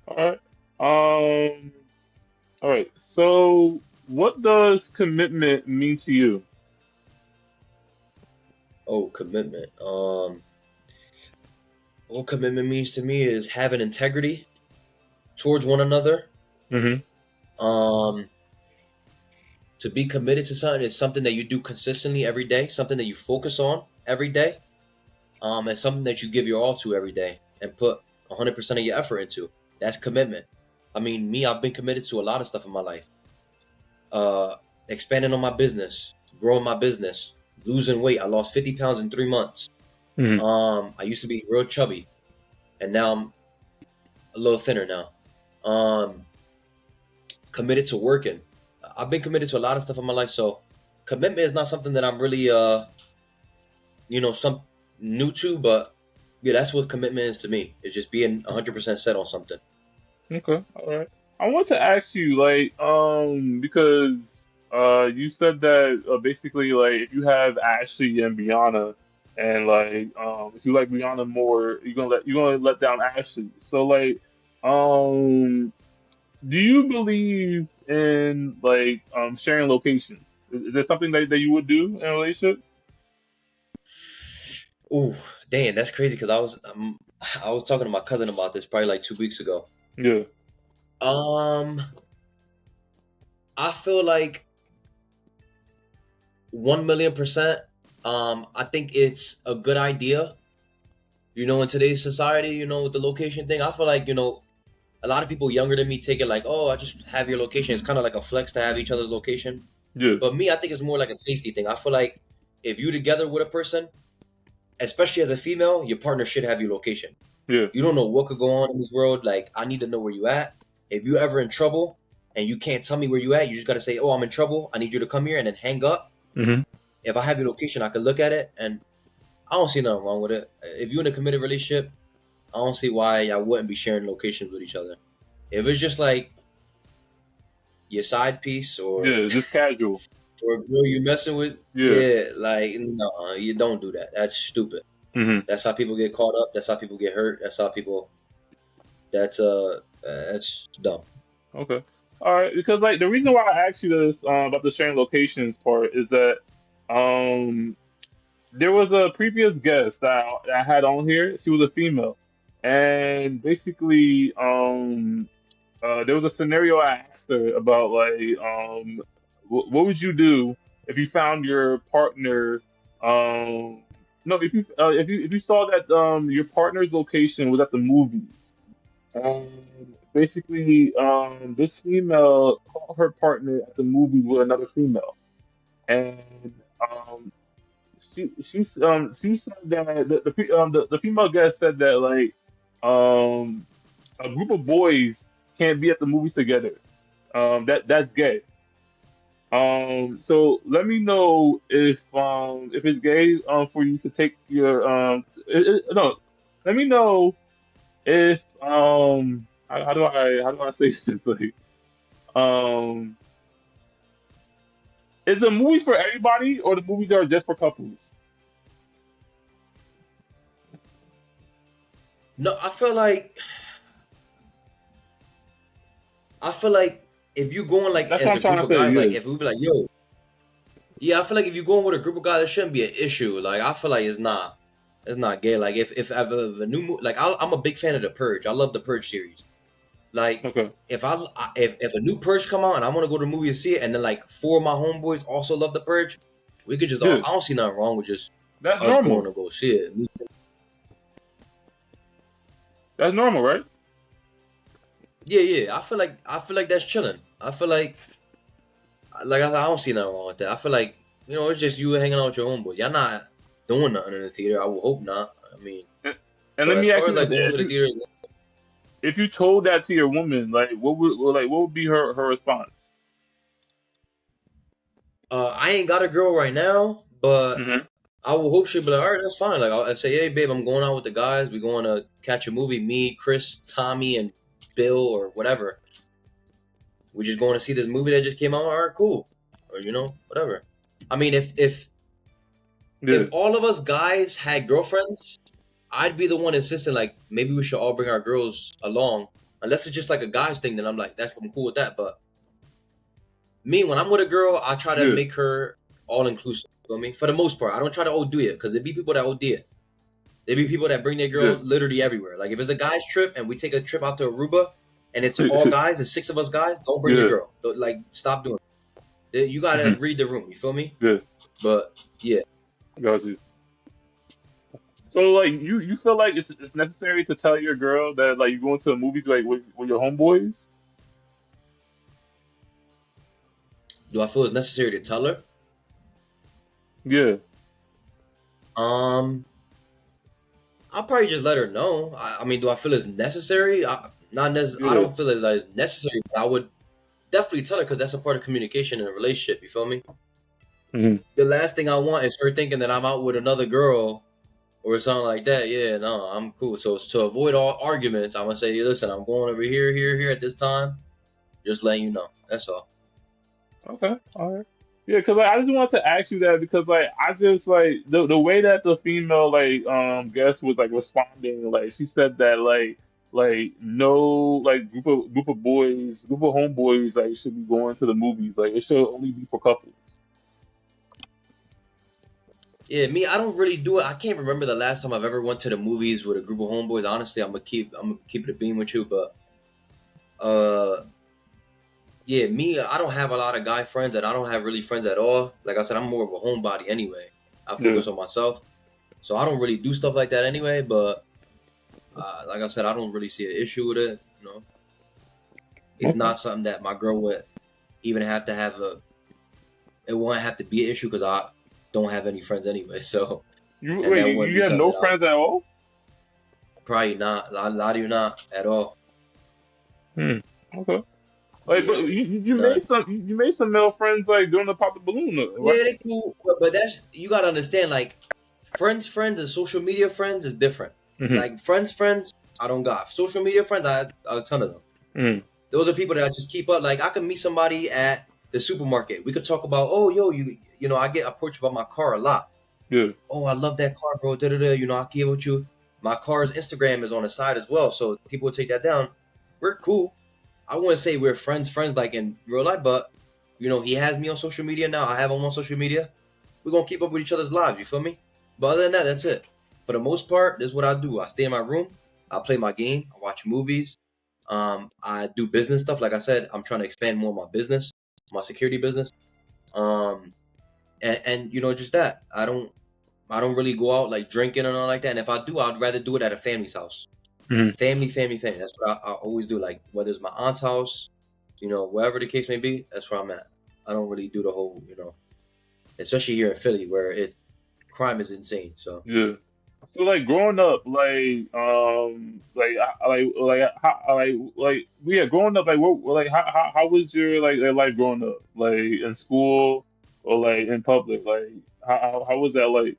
All right. All right. So, what does commitment mean to you? Oh, commitment. What commitment means to me is having integrity towards one another. Mm-hmm. To be committed to something is something that you do consistently every day, something that you focus on every day, and something that you give your all to every day and put 100% of your effort into. That's commitment. I mean, me, I've been committed to a lot of stuff in my life. Expanding on my business, growing my business, losing weight. I lost 50 pounds in 3 months. I used to be real chubby, and now I'm a little thinner now. Committed to working. I've been committed to a lot of stuff in my life, so commitment is not something that I'm really, some new to, but yeah, that's what commitment is to me. It's just being 100% set on something. Okay, all right. I want to ask you, like, because you said that basically, like, if you have Ashley and Brianna, and like, if you like Brianna more, you're gonna let down Ashley. So, like, um, do you believe in like sharing locations? Is there something that you would do in a relationship? Ooh, damn, that's crazy because I was talking to my cousin about this probably like 2 weeks ago. Yeah, Um, I feel like 1,000,000%. I think it's a good idea. In today's society, with the location thing, I feel like a lot of people younger than me take it like, oh, I just have your location. It's kind of like a flex to have each other's location. yeah, But me, I think it's more like a safety thing. I feel like if you together with a person, especially as a female, your partner should have your location. yeah. You don't know what could go on in this world. Like, I need to know where you at. If you ever in trouble and you can't tell me where you at, you just got to say, oh, I'm in trouble. I need you to come here, and then hang up. Mm-hmm. If I have your location, I can look at it, and I don't see nothing wrong with it. If you're in a committed relationship, I don't see why I wouldn't be sharing locations with each other. If it's just like your side piece or Yeah, just casual. or a girl you messing with, Yeah. like, no, you don't do that. That's stupid. Mm-hmm. That's how people get caught up. That's how people get hurt. That's dumb. Okay. All right. Because like the reason why I asked you this about the sharing locations part is that um there was a previous guest that I had on here. She was a female, and basically there was a scenario I asked her about like what would you do if you found your partner no if you saw that your partner's location was at the movies. And basically, this female caught her partner at the movies with another female, and um, she said that the female guest said that like um, a group of boys can't be at the movies together. That's gay. So let me know if it's gay for you to take your no. Let me know if how do I say this like um is the movies for everybody or the movies are just for couples? No, I feel like if you going like That's what as I'm a trying group to of say. guys, like Yeah, if we be like, yo, yeah, I feel like if you going with a group of guys, it shouldn't be an issue. Like I feel like it's not gay. Like if a new like I'm a big fan of the Purge. I love the Purge series. Like okay, if a new Purge come out and I want to go to the movie and see it, and then like four of my homeboys also love the Purge, we could just. I yeah, don't see nothing wrong with just that's us going normal. to go see it. That's normal, right? Yeah. I feel like that's chilling. I feel like I don't see nothing wrong with that. I feel like it's just you hanging out with your homeboys. Y'all not doing nothing in the theater. I would hope not. I mean, And but let as me ask far you as like this: going to the theater, if you told that to your woman, like what would be her response? I ain't got a girl right now, but Hmm. I will hope she'll be like, all right, that's fine. Like I'll say, hey babe, I'm going out with the guys. We're going to catch a movie. Me, Chris, Tommy, and Bill or whatever. We're just going to see this movie that just came out. All right, cool. Or whatever. I mean, if Yeah, all of us guys had girlfriends, I'd be the one insisting like maybe we should all bring our girls along. Unless it's just like a guys thing, then I'm like, I'm cool with that. But me, when I'm with a girl, I try to yeah, make her all inclusive. You know what I mean? For the most part, I don't try to OD it because there be people that OD it. There be people that bring their girl yeah. literally everywhere. Like if it's a guys trip and we take a trip out to Aruba and it's all guys, it's 6 of us guys, don't bring your Yeah, girl. Like stop doing it. You gotta hmm, read the room. You feel me? yeah. But yeah, Got you. So like you feel like it's necessary to tell your girl that like you going to the movies like with your homeboys? do I feel it's necessary to tell her? Yeah. Um, I'll probably just let her know. I mean, do I feel it's necessary? Not necessarily. I Yeah. don't feel that it's necessary, but I would definitely tell her because that's a part of communication in a relationship. You feel me? Hmm. The last thing I want is her thinking that I'm out with another girl or something like that. Yeah, no, I'm cool. So to avoid all arguments, I'm gonna say, listen, I'm going over here, here at this time. Just letting you know. That's all. Okay. All right. Yeah, because like, I just wanted to ask you that because like I just like the way that the female like guest was like responding, like she said that like no like group of boys, group of homeboys like should be going to the movies. Like it should only be for couples. Yeah, me, I don't really do it. I can't remember the last time I've ever went to the movies with a group of homeboys. Honestly, I'm gonna keep it a beam with you, but uh, yeah, me, I don't have a lot of guy friends, and I don't have really friends at all. Like I said, I'm more of a homebody anyway. I Yeah. focus on myself, so I don't really do stuff like that anyway. But like I said, I don't really see an issue with it. You know, it's Okay. not something that my girl would even have to have a. It won't have to be an issue because I don't have any friends anyway. So, You and wait, that you wouldn't you be have something no that I'll friends at all? probably not. I lie to you not at all. Hmm. Okay. Like, but Yeah, you none. made you made some male friends like during the pop the balloon, right? Yeah, they cool, but that's you gotta understand. Like, friends, and social media friends is different. Hmm. Like friends, I don't got social media friends. I have a ton of them. Hmm. Those are people that I just keep up. Like, I could meet somebody at the supermarket. We could talk about, oh, yo, you know, I get approached about my car a lot. Yeah. Oh, I love that car, bro. Da da da. You know, I care with you. My car's Instagram is on the side as well, so people will take that down. We're cool. I wouldn't say we're friends like in real life, but you know, he has me on social media now. I have him on social media. We're gonna keep up with each other's lives. You feel me? But other than that, that's it. For the most part, this is what I do. I stay in my room. I play my game. I watch movies. I do business stuff. Like I said, I'm trying to expand more of my business, my security business. Um, and you know, just that. I don't really go out like drinking and all like that. And if I do, I'd rather do it at a family's house. Hmm. Family. That's what I always do. Like whether it's my aunt's house, you know, wherever the case may be, that's where I'm at. I don't really do the whole, you know, especially here in Philly where crime is insane. So Yeah. So like growing up, yeah, growing up, like what, like how was your like life growing up, like in school or like in public, like how was that like?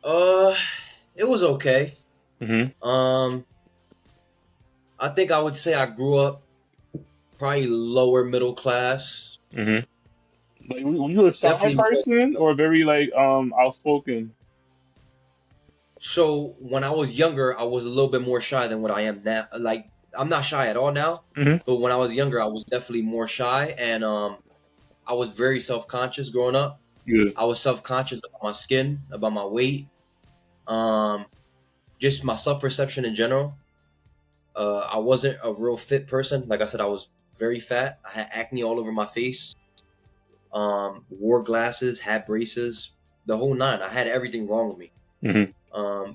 uh, it was okay. Hmm. Um, I think I would say I grew up probably lower middle class. Hmm. Like were you a shy Definitely. person or very like outspoken? So when I was younger, I was a little bit more shy than what I am now. Like I'm not shy at all now, Hmm. but when I was younger, I was definitely more shy, and I was very self conscious growing up. Yeah. I was self conscious about my skin, about my weight, um, just my self perception in general. I wasn't a real fit person. Like I said, I was very fat. I had acne all over my face. Wore glasses, had braces, the whole nine. I had everything wrong with me. Hmm.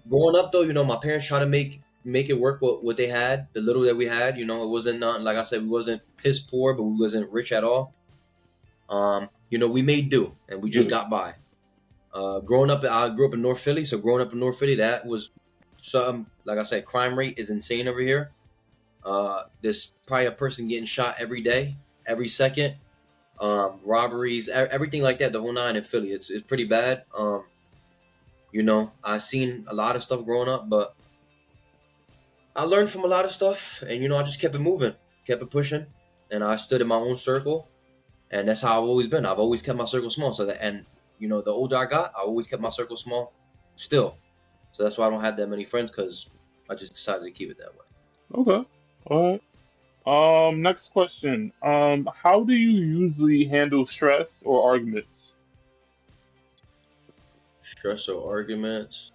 Growing up though, you know, my parents tried to make it work with what they had, the little that we had. You know, it wasn't nothing. Like I said, we wasn't piss poor, but we wasn't rich at all. You know, we made do, and we just Yeah. got by. Growing up, I grew up in North Philly, so growing up in North Philly, that was something. Like I said, crime rate is insane over here. There's probably a person getting shot every day, every second. Robberies, everything like that. The whole nine in Philly, it's pretty bad. You know, I seen a lot of stuff growing up, but I learned from a lot of stuff, and you know, I just kept it moving, kept it pushing, and I stood in my own circle, and that's how I've always been. I've always kept my circle small, so that, and you know, the older I got, I always kept my circle small, still. So that's why I don't have that many friends because I just decided to keep it that way. Okay. All right. Next question. How do you usually handle stress or arguments? Stress or arguments?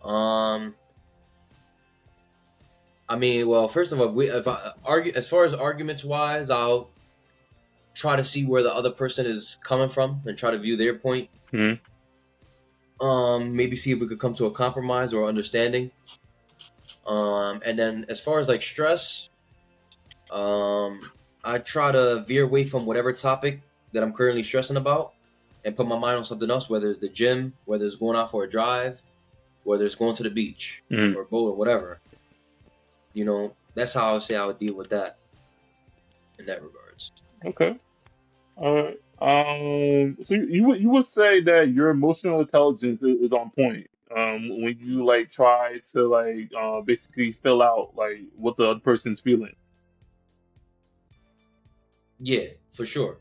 Um, I mean, well, first of all, if I argue as far as arguments wise, I'll try to see where the other person is coming from and try to view their point. Hmm. Maybe see if we could come to a compromise or understanding. And then as far as like stress, I try to veer away from whatever topic that I'm currently stressing about. and put my mind on something else, whether it's the gym, whether it's going out for a drive, whether it's going to the beach or boat or whatever. You know, that's how I would say I would deal with that in that regards. Okay. All right. So you would say that your emotional intelligence is on point. When you like try to like basically fill out like what the other person's feeling. Yeah, for sure.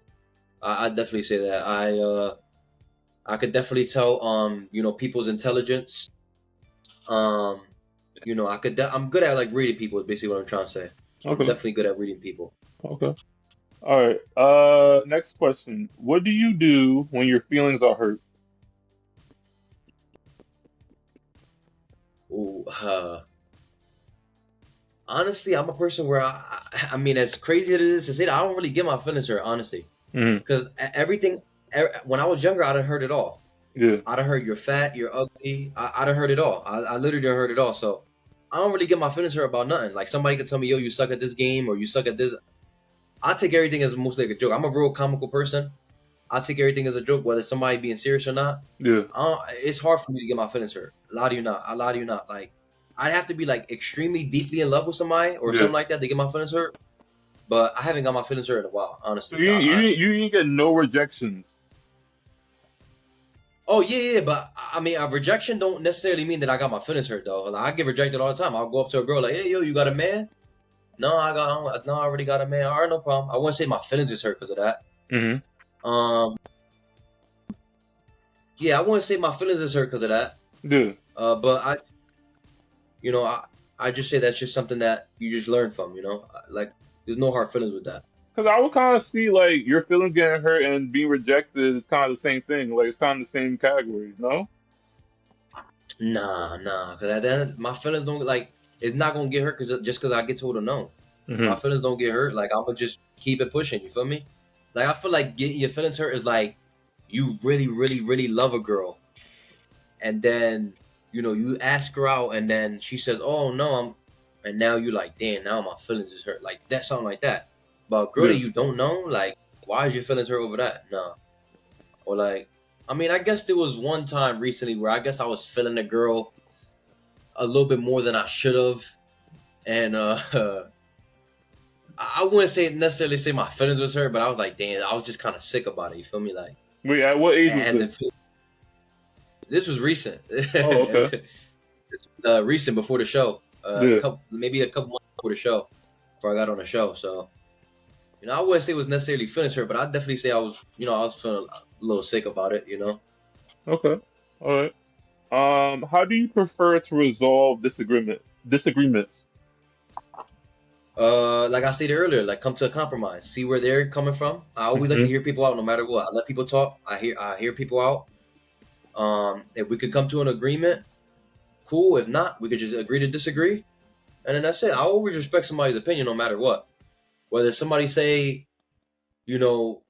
I definitely say that. I could definitely tell you know, people's intelligence. You know, I'm good at like reading people is basically what I'm trying to say. So I'm Okay. definitely good at reading people. Okay. All right. Next question. What do you do when your feelings are hurt? Ooh, honestly, I'm a person where I mean, as crazy as it is to say that, I don't really get my feelings hurt, honestly, because when I was younger, I done heard it all. Yeah. I done heard you're fat, you're ugly. I done heard it all. I literally done heard it all. So I don't really get my feelings hurt about nothing. Like somebody could tell me, yo, you suck at this game, or you suck at this. I take everything as mostly like a joke. I'm a real comical person. I take everything as a joke, whether somebody being serious or not. Yeah. It's hard for me to get my feelings hurt. A lot of you not. Like, I'd have to be like extremely deeply in love with somebody or something like that to get my feelings hurt. But I haven't got my feelings hurt in a while, honestly. So you get no rejections. Oh yeah, but I mean, a rejection don't necessarily mean that I got my feelings hurt though. Like, I get rejected all the time. I'll go up to a girl like, "Hey, yo, you got a man?" No, I already got a man. All right, no problem. I wouldn't say my feelings is hurt because of that. Yeah, I wouldn't say my feelings is hurt because of that. Yeah. But I just say that's just something that you just learn from. You know, like there's no hard feelings with that. Because I would kind of see like your feelings getting hurt and being rejected is kind of the same thing. Like it's kind of the same categories, no? Nah. Because at the end, my feelings don't like. It's not gonna get hurt just because I get told a no. My feelings don't get hurt. Like I'm gonna just keep it pushing. You feel me? Like I feel like getting your feelings hurt is like you really, really, really love a girl, and then you ask her out, and then she says, "Oh no, and now you like, damn, now my feelings is hurt." Like that, something like that. But a girl that you don't know, like, why is your feelings hurt over that? No. Or like, I mean, I guess there was one time recently where I guess I was feeling a girl a little bit more than I should have, and I wouldn't necessarily say my feelings was hurt, but I was like, damn, I was just kind of sick about it. You feel me? Like, wait, at what age was this? This was recent. Oh, okay. It's recent before the show. Maybe a couple months before the show, before I got on the show. So, I wouldn't say it was necessarily feelings hurt, but I'd definitely say I was feeling a little sick about it. Okay. All right. How do you prefer to resolve disagreements? Like I said earlier, like come to a compromise. See where they're coming from. I always like to hear people out, no matter what. I let people talk. I hear people out. If we could come to an agreement, cool. If not, we could just agree to disagree, and then that's it. I always respect somebody's opinion, no matter what. Whether somebody say, I don't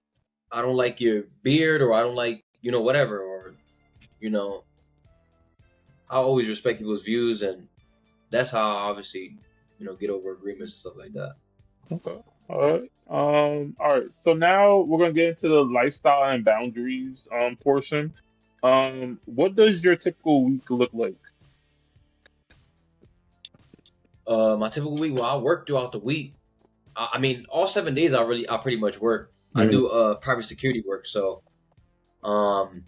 like your beard, or I don't like, whatever, or, I always respect people's views, and that's how I obviously, get over agreements and stuff like that. Okay. All right. All right. So now we're gonna get into the lifestyle and boundaries portion. What does your typical week look like? My typical week, well, I work throughout the week. I mean, all 7 days I pretty much work. I do private security work, so I'm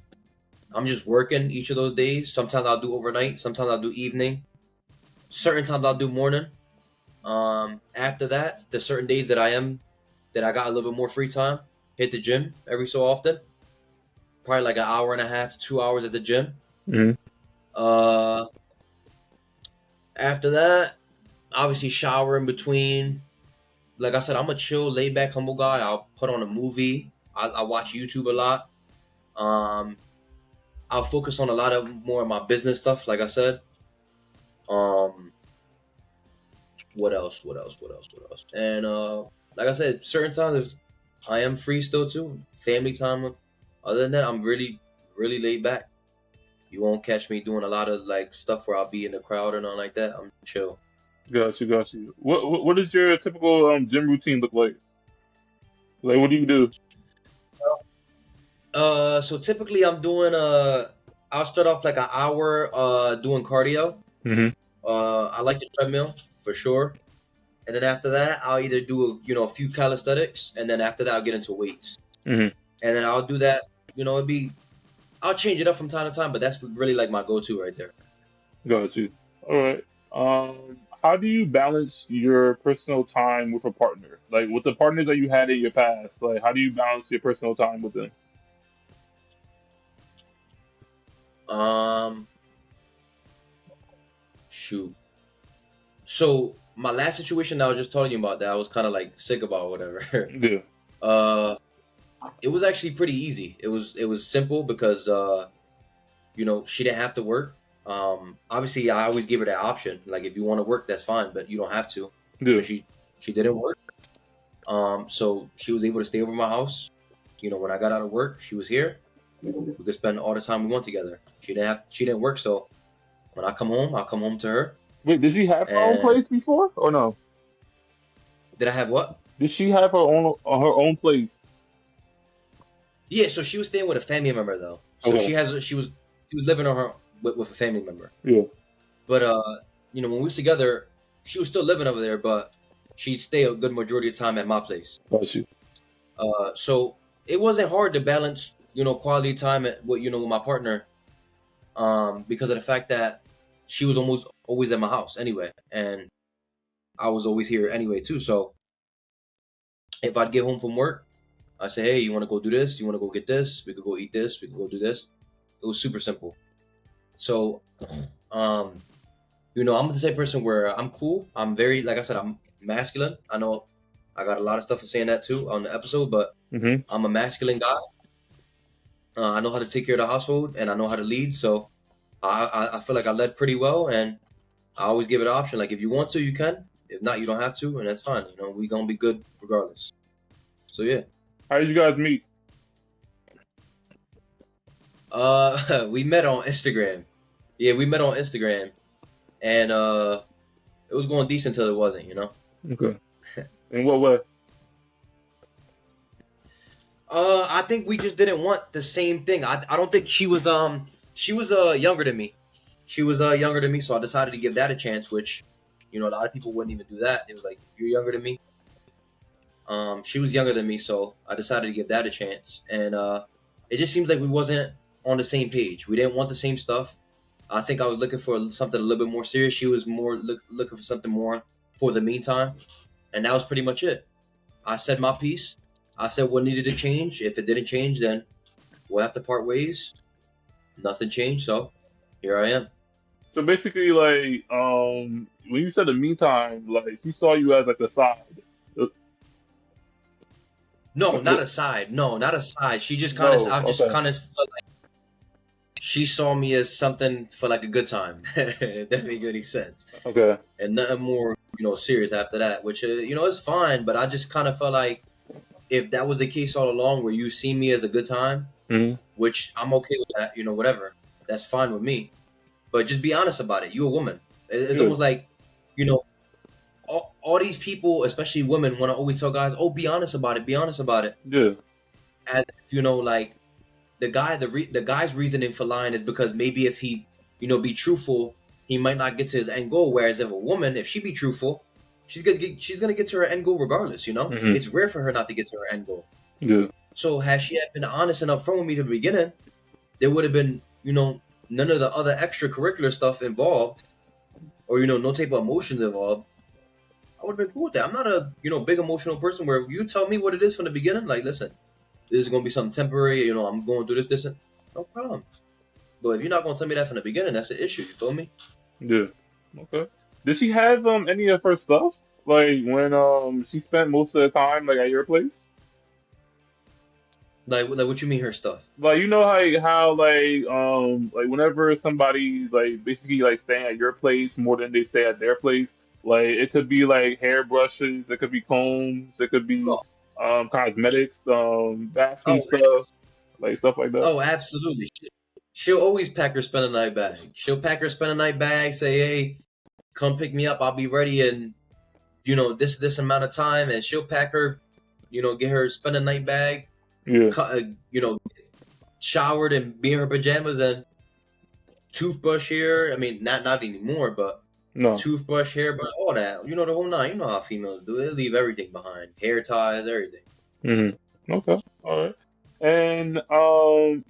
just working each of those days. Sometimes I'll do overnight, sometimes I'll do evening, certain times I'll do morning. After that, there's certain days that I got a little bit more free time. Hit the gym every so often, probably like an hour and a half to 2 hours at the gym. After that, obviously shower in between. Like I said, I'm a chill, laid back, humble guy. I'll put on a movie. I watch YouTube a lot. I'll focus on a lot of more of my business stuff, like I said. What else? And like I said, certain times I am free still too. Family time. Other than that, I'm really, really laid back. You won't catch me doing a lot of like stuff where I'll be in the crowd or nothing like that. I'm chill. Got you. What does your typical gym routine look like? Like, what do you do? So typically I'm doing I'll start off like an hour doing cardio. Mm-hmm. I like the treadmill for sure, and then after that I'll either do a few calisthenics, and then after that I'll get into weights, Mm-hmm. and then I'll do that. I'll change it up from time to time, but that's really like my go-to right there. Got you. All right. How do you balance your personal time with a partner? Like with the partners that you had in your past, like how do you balance your personal time with them? Um, Shoot. So my last situation that I was just telling you about that I was kind of like sick about, whatever. Yeah. uh, it was actually pretty easy. It was simple because she didn't have to work. Obviously I always give her that option. Like if you want to work, that's fine, but you don't have to. Yeah. But she didn't work. So she was able to stay over my house. When I got out of work, she was here. We could spend all the time we want together. She didn't work, so when I come home, I'll come home to her. Wait, did she have her own And place before or no? did I have what? Did she have her own place? Yeah, so she was staying with a family member though. So Okay. she was living on her with a family member. Yeah. But when we was together, she was still living over there, but she'd stay a good majority of the time at my place. Got you. So it wasn't hard to balance, quality time with my partner, because of the fact that she was almost always at my house anyway, and I was always here anyway too. So if I'd get home from work, I say, hey, you want to go do this? You want to go get this? We could go eat this. We could go do this. It was super simple. So, I'm the type of person where I'm cool. I'm very, like I said, I'm masculine. I know I got a lot of stuff for saying that too on the episode, but Mm-hmm. I'm a masculine guy. I know how to take care of the household, and I know how to lead. So I feel like I led pretty well, and I always give it an option. Like if you want to, you can. If not, you don't have to, and that's fine. We gonna be good regardless. So yeah. How did you guys meet? We met on Instagram. Yeah, we met on Instagram, and it was going decent until it wasn't. Okay. In what way? I think we just didn't want the same thing. I don't think she was younger than me. She was younger than me, so I decided to give that a chance. Which, a lot of people wouldn't even do that. It was like, you're younger than me. She was younger than me, so I decided to give that a chance. And it just seems like we wasn't on the same page. We didn't want the same stuff. I think I was looking for something a little bit more serious. She was more looking for something more for the meantime, and that was pretty much it. I said my piece. I said what needed to change. If it didn't change, then we'll have to part ways. Nothing changed, so here I am. So basically, like, when you said the meantime, like, she saw you as like a side. Uh, No, not the- a side. No, not a side. She just kind of, no, I just okay, kind of felt like she saw me as something for like a good time. If that make any sense. okay, And nothing more, serious after that, which, is fine. But I just kind of felt like if that was the case all along, where you see me as a good time, mm-hmm. which I'm okay with that, whatever, that's fine with me. But just be honest about it. You're a woman. It's Yeah, almost like, you know, all these people, especially women, want to always tell guys, "Oh, be honest about it. Be honest about it." yeah, As if, like the guy's reasoning for lying is because maybe if he, be truthful, he might not get to his end goal. Whereas if a woman, if she be truthful, she's gonna get to her end goal regardless. mm-hmm. It's rare for her not to get to her end goal. Yeah, So had she had been honest and upfront with me to the beginning, there would have been, none of the other extracurricular stuff involved, or no type of emotions involved. I would have been cool with that. I'm not a big emotional person where you tell me what it is from the beginning. Like, listen, this is gonna be something temporary. I'm going through this, and no problem. But if you're not gonna tell me that from the beginning, that's the issue. You feel me? yeah. Okay. Did she have any of her stuff? Like when she spent most of the time like at your place? Like what you mean her stuff? Like you know how like whenever somebody's like basically like staying at your place more than they stay at their place, like it could be like hairbrushes, it could be combs, it could be Oh, cosmetics, bathroom oh, stuff, like stuff like that. oh, absolutely. She'll always pack her spend a night bag. She'll pack her spend a night bag. Say, hey, come pick me up. I'll be ready in this amount of time, and she'll pack her, get her spend a night bag. Yeah. cut, uh, you know, showered and be in her pajamas and toothbrush hair. I mean, not anymore, but No. toothbrush hair, but all that. You know the whole nine. You know how females do. They leave everything behind. Hair ties, everything. Mm-hmm. Okay. All right. And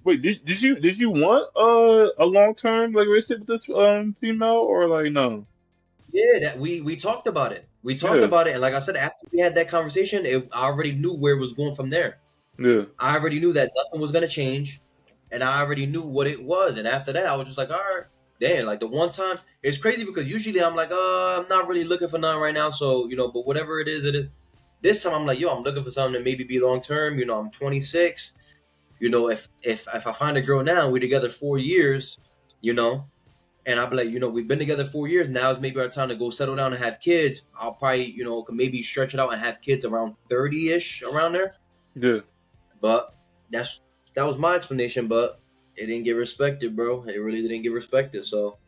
wait, did you want a long term like relationship with this female or like no? Yeah, that we talked about it. We talked Yeah. about it, and like I said, after we had that conversation, I already knew where it was going from there. Yeah. I already knew that nothing was gonna change, and I already knew what it was. And after that, I was just like, all right, damn. Like the one time, it's crazy because usually I'm like, I'm not really looking for none right now. So but whatever it is, it is. This time I'm like, yo, I'm looking for something to maybe be long term. I'm 26. If I find a girl now, we're together 4 years. And I'll be like, we've been together 4 years. Now is maybe our time to go settle down and have kids. I'll probably, could maybe stretch it out and have kids around 30-ish, around there. Yeah. But that was my explanation, but it didn't get respected, bro. It really didn't get respected. So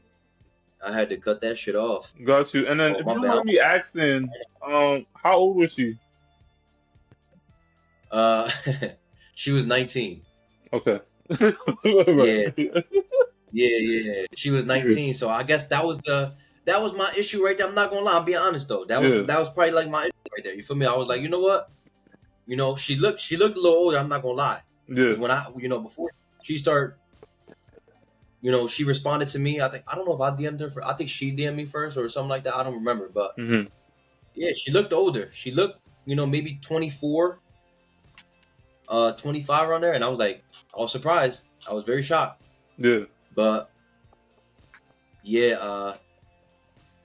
I had to cut that shit off. Got you. And then if you don't mind me asking, how old was she? She was 19. Okay. Yeah. Yeah. She was 19, so I guess that was my issue right there. I'm not gonna lie, I'm being honest though. That was probably like my issue right there. You feel me? I was like, you know what? She looked a little older. I'm not gonna lie. Yeah. When before she started, she responded to me. I don't know if I DM'd her. I think she DM'd me first or something like that. I don't remember, but yeah, she looked older. She looked, maybe 24, 25 around there, and I was surprised. I was very shocked. Yeah. But yeah,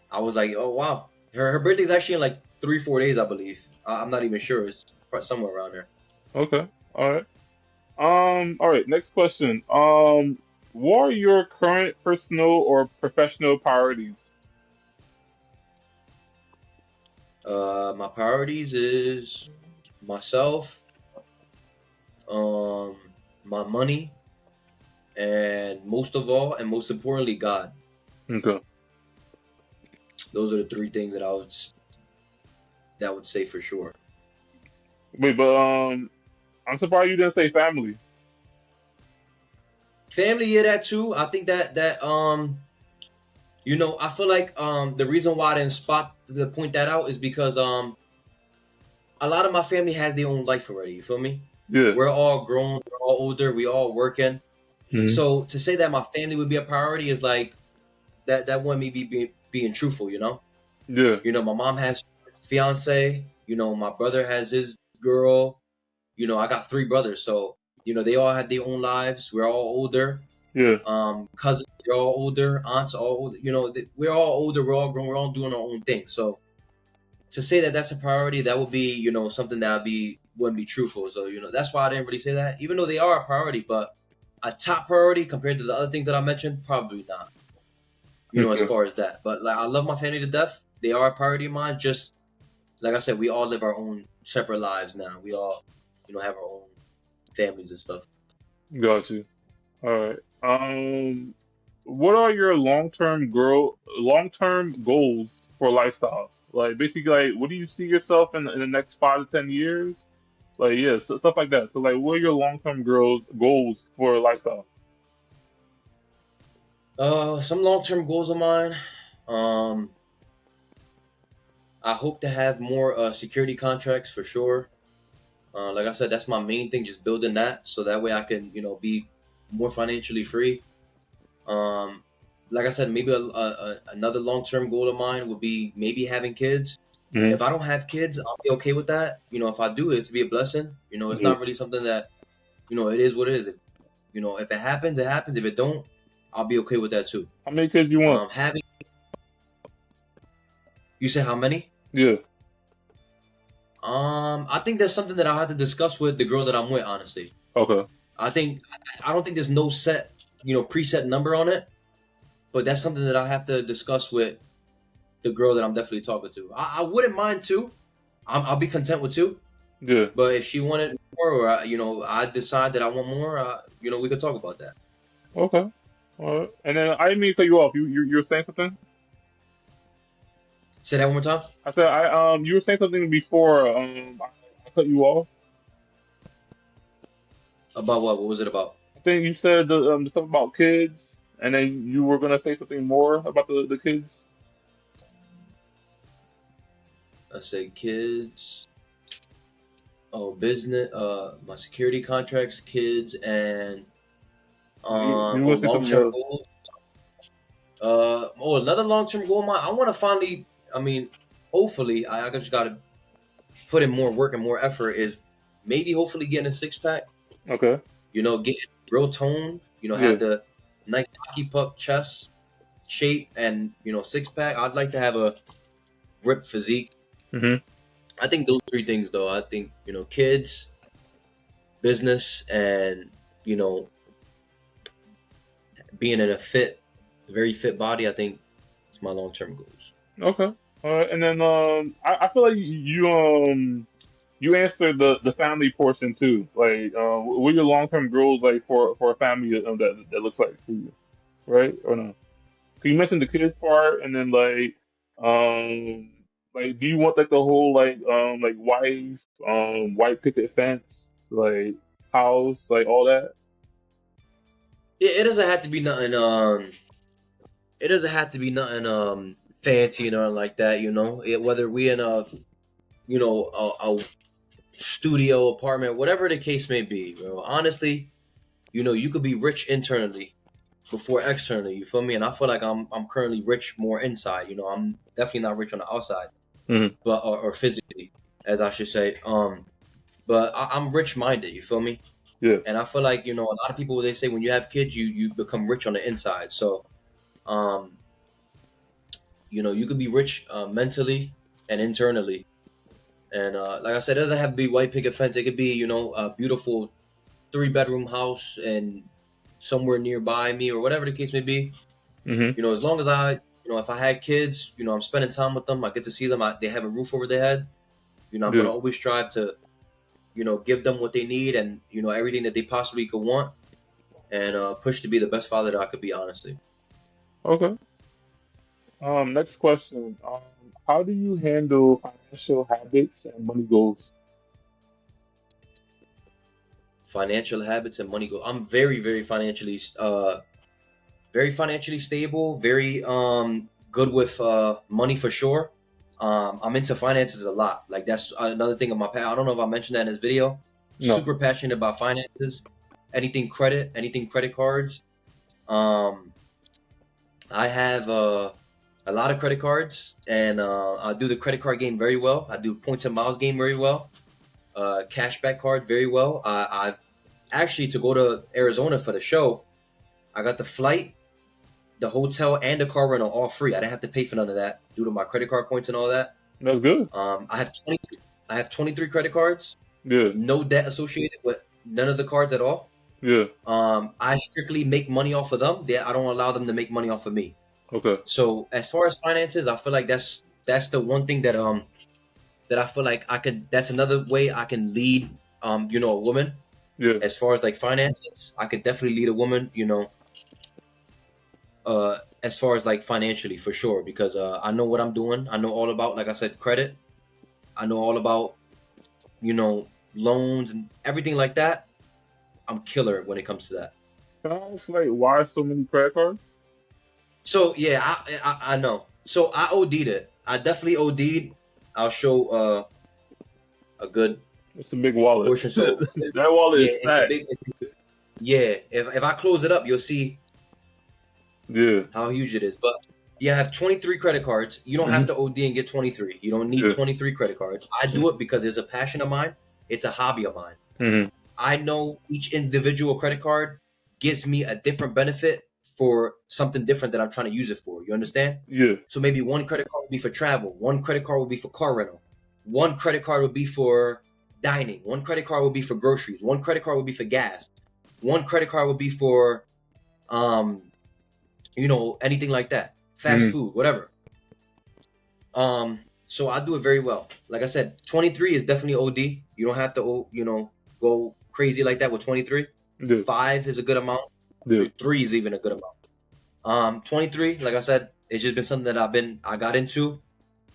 I was like, oh wow, her birthday's actually in like 3-4 days, I believe. I'm not even sure. It's somewhere around there. Okay. All right. All right. Next question. What are your current personal or professional priorities? My priorities is myself, my money, and most of all, and most importantly, God. Okay. Those are the three things that I would say for sure. Wait, but I'm surprised you didn't say family. Family, yeah, that too. I think that I feel like the reason why I didn't point that out is because a lot of my family has their own life already. You feel me? Yeah. We're all grown, we're all older, we all working. Mm-hmm. So to say that my family would be a priority is like that wouldn't me being truthful, Yeah. My mom has a fiance, my brother has his girl, I got 3 brothers, so they all had their own lives. We're all older. Yeah. Cousins, they're all older. Aunts, all older. We're all older. We're all grown. We're all doing our own thing. So to say that that's a priority, that would be something that wouldn't be truthful. So that's why I didn't really say that, even though they are a priority, but a top priority compared to the other things that I mentioned, probably not. As far as that. But like, I love my family to death. They are a priority of mine. Just like I said, we all live our own separate lives now. We all have our own families and stuff. Got you. All right. What are your long-term goals for lifestyle? Like basically, like what do you see yourself in the next 5 to 10 years? Like so, stuff like that. So like, what are your long-term goals for lifestyle? Some long-term goals of mine. I hope to have more security contracts for sure. Like I said, that's my main thing, just building that so that way I can, be more financially free. Like I said, maybe another long-term goal of mine would be maybe having kids. Mm-hmm. If I don't have kids, I'll be okay with that. If I do, it's be a blessing. It's not really something that, it is what it is. If it happens, it happens. If it don't, I'll be okay with that too. How many kids you want? You said how many? Yeah. I think that's something that I'll have to discuss with the girl that I'm with, honestly. Okay. I don't think there's no set, preset number on it, but that's something that I'll have to discuss with the girl that I'm definitely talking to. I wouldn't mind 2. I'll be content with 2. Yeah. But if she wanted more, or I decide that I want more, we could talk about that. Okay. All right. And then I didn't mean to cut you off. You were saying something? Say that one more time. I said you were saying something before. I cut you off. About what? What was it about? I think you said the stuff about kids, and then you were gonna say something more about the kids. I say kids. Oh, business. My security contracts, kids, and You were gonna say long something term else. goals. Another long term goal of mine. I want to finally. I mean, hopefully, I just gotta put in more work and more effort. Is maybe hopefully getting a 6-pack. Okay. Getting real toned. Yeah. Have the nice hockey puck chest shape and 6-pack. I'd like to have a ripped physique. Hmm. I think those three things, though. I think kids, business, and being in a very fit body. I think it's my long term goals. Okay. All right. And then I feel like you answered the family portion too. Like, what are your long term goals like for a family that looks like for you, right? Or no? 'Cause you mentioned the kids part, and then um, do you want like the whole like wife, white picket fence, like house, like all that? It doesn't have to be nothing. It doesn't have to be nothing fancy or nothing like that. Whether we in a studio apartment, whatever the case may be. Honestly, you could be rich internally before externally. You feel me? And I feel like I'm currently rich more inside. I'm definitely not rich on the outside, Mhm. but or physically, as I should say. But I'm rich minded. You feel me? Yeah. And I feel like a lot of people, they say when you have kids, you become rich on the inside. So, you could be rich mentally and internally. And like I said, it doesn't have to be white picket fence. It could be a beautiful 3-bedroom house and somewhere nearby me or whatever the case may be. Hmm. As long as if I had kids, I'm spending time with them. I get to see them. They have a roof over their head. I'm Yeah. gonna always strive to give them what they need and everything that they possibly could want, and push to be the best father that I could be, honestly. Okay. Next question. How do you handle financial habits and money goals? Financial habits and money go. I'm very, very financially stable. Very good with money for sure. I'm into finances a lot. Like that's another thing of my past. I don't know if I mentioned that in this video. No. Super passionate about finances. Anything credit cards. I have a lot of credit cards, and I do the credit card game very well. I do points and miles game very well. Cashback card very well. I've actually, to go to Arizona for the show, I got the flight, the hotel, and the car rental all free. I didn't have to pay for none of that due to my credit card points and all that. That's good. I have 23 credit cards. Yeah. No debt associated with none of the cards at all. Yeah. I strictly make money off of them. I don't allow them to make money off of me. Okay. So as far as finances, I feel like that's the one thing that I feel like I could. That's another way I can lead a woman. Yeah. As far as like finances, I could definitely lead a woman. As far as like financially, for sure, because I know what I'm doing. I know all about, like I said, credit. I know all about loans and everything like that. I'm killer when it comes to that. Can I ask why so many credit cards? So yeah, I know. So I OD'd it. I definitely OD'd. I'll show a good It's a big wallet. portion. So That wallet yeah, is stacked. yeah. If I close it up, you'll see Yeah. how huge it is. But yeah, I have 23 credit cards. You don't have to OD and get 23. You don't need Yeah. 23 credit cards. I do it because it's a passion of mine. It's a hobby of mine. Hmm. I know each individual credit card gives me a different benefit for something different that I'm trying to use it for. You understand? Yeah. So maybe one credit card would be for travel. One credit card would be for car rental. One credit card would be for dining. One credit card would be for groceries. One credit card would be for gas. One credit card would be for, anything like that. Fast food, whatever. So I do it very well. Like I said, 23 is definitely OD. You don't have to, go crazy like that with 23. Yeah. 5 is a good amount. Yeah. 3 is even a good amount. 23, like I said, it's just been something that I got into.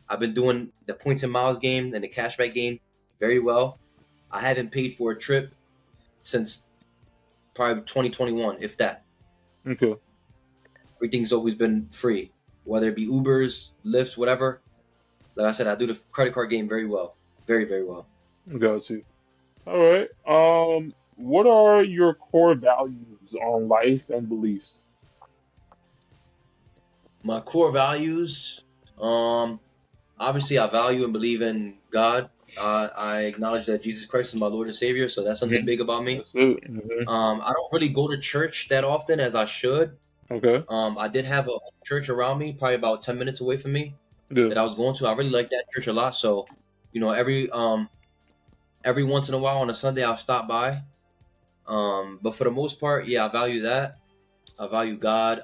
I've been doing the points and miles game and the cashback game very well. I haven't paid for a trip since probably 2021, if that. Okay. Everything's always been free, whether it be Ubers, Lyfts, whatever. Like I said, I do the credit card game very well, very, very well. Got you. All right. What are your core values on life and beliefs? My core values, obviously, I value and believe in God. I acknowledge that Jesus Christ is my Lord and Savior, so that's something big about me. That's it. Mm-hmm. I don't really go to church that often as I should. Okay. I did have a church around me, probably about 10 minutes away from me, Yeah. that I was going to. I really like that church a lot. So, every once in a while on a Sunday, I'll stop by. But for the most part, yeah, I value that. I value God.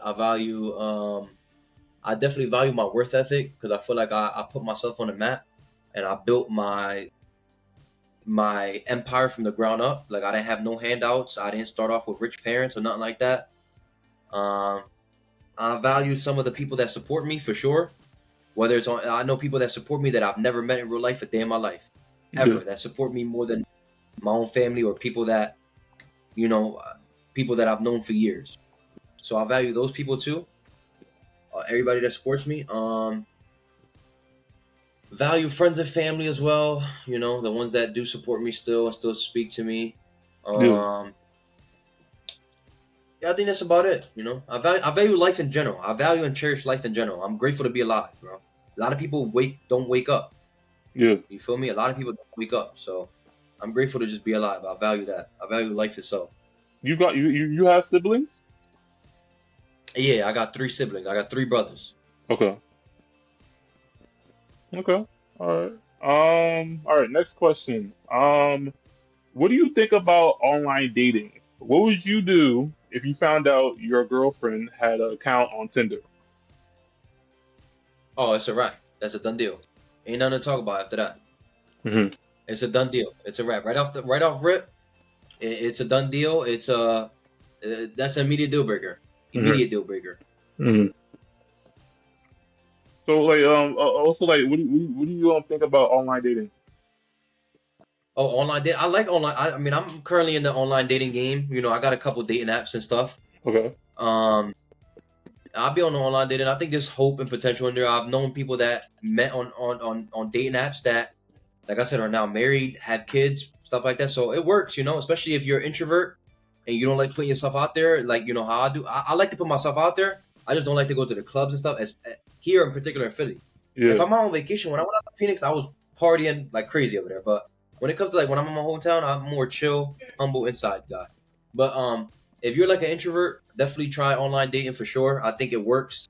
I definitely value my worth ethic, because I feel like I put myself on the map, and I built my empire from the ground up. Like, I didn't have no handouts. I didn't start off with rich parents or nothing like that. I value some of the people that support me, for sure. Whether it's I know people that support me that I've never met in real life a day in my life, ever, that support me more than my own family, or people that, people that I've known for years. So I value those people too. Everybody that supports me. Value friends and family as well. The ones that do support me still and still speak to me. Yeah, I think that's about it. I value life in general. I value and cherish life in general. I'm grateful to be alive, bro. A lot of people don't wake up. Yeah. You feel me? A lot of people don't wake up. So I'm grateful to just be alive. I value that. I value life itself. You have siblings? Yeah, I got 3 siblings. I got 3 brothers. Okay. All right. All right, next question. What do you think about online dating? What would you do if you found out your girlfriend had an account on Tinder? Oh, it's a wrap. That's a done deal. Ain't nothing to talk about after that. Mm-hmm. It's a done deal. It's a wrap. Right off rip, it's a done deal. It's that's an immediate deal breaker. Immediate deal breaker. Mm-hmm. So, like, also, like, what do you think about online dating? Oh, online dating. I like online. I mean, I'm currently in the online dating game. I got a couple dating apps and stuff. Okay. I'll be on the online dating. I think there's hope and potential in there. I've known people that met on dating apps that, like I said, are now married, have kids, stuff like that. So it works, especially if you're an introvert and you don't like putting yourself out there. Like, how I do. I like to put myself out there. I just don't like to go to the clubs and stuff. As here in particular in Philly. Yeah. If I'm on vacation, when I went out to Phoenix, I was partying like crazy over there. But when it comes to, like, when I'm in my hometown, I'm more chill, humble, inside guy. But if you're like an introvert, definitely try online dating for sure. I think it works.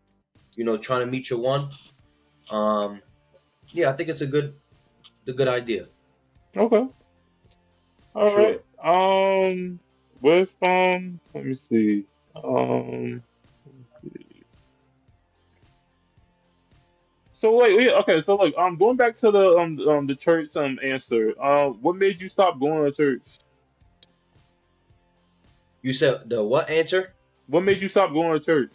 Trying to meet your one. Yeah, I think it's a good idea. Okay. All right. With let me see. So, like, yeah, okay, so, like, going back to the church answer. What made you stop going to church? You said the what answer? What made you stop going to church?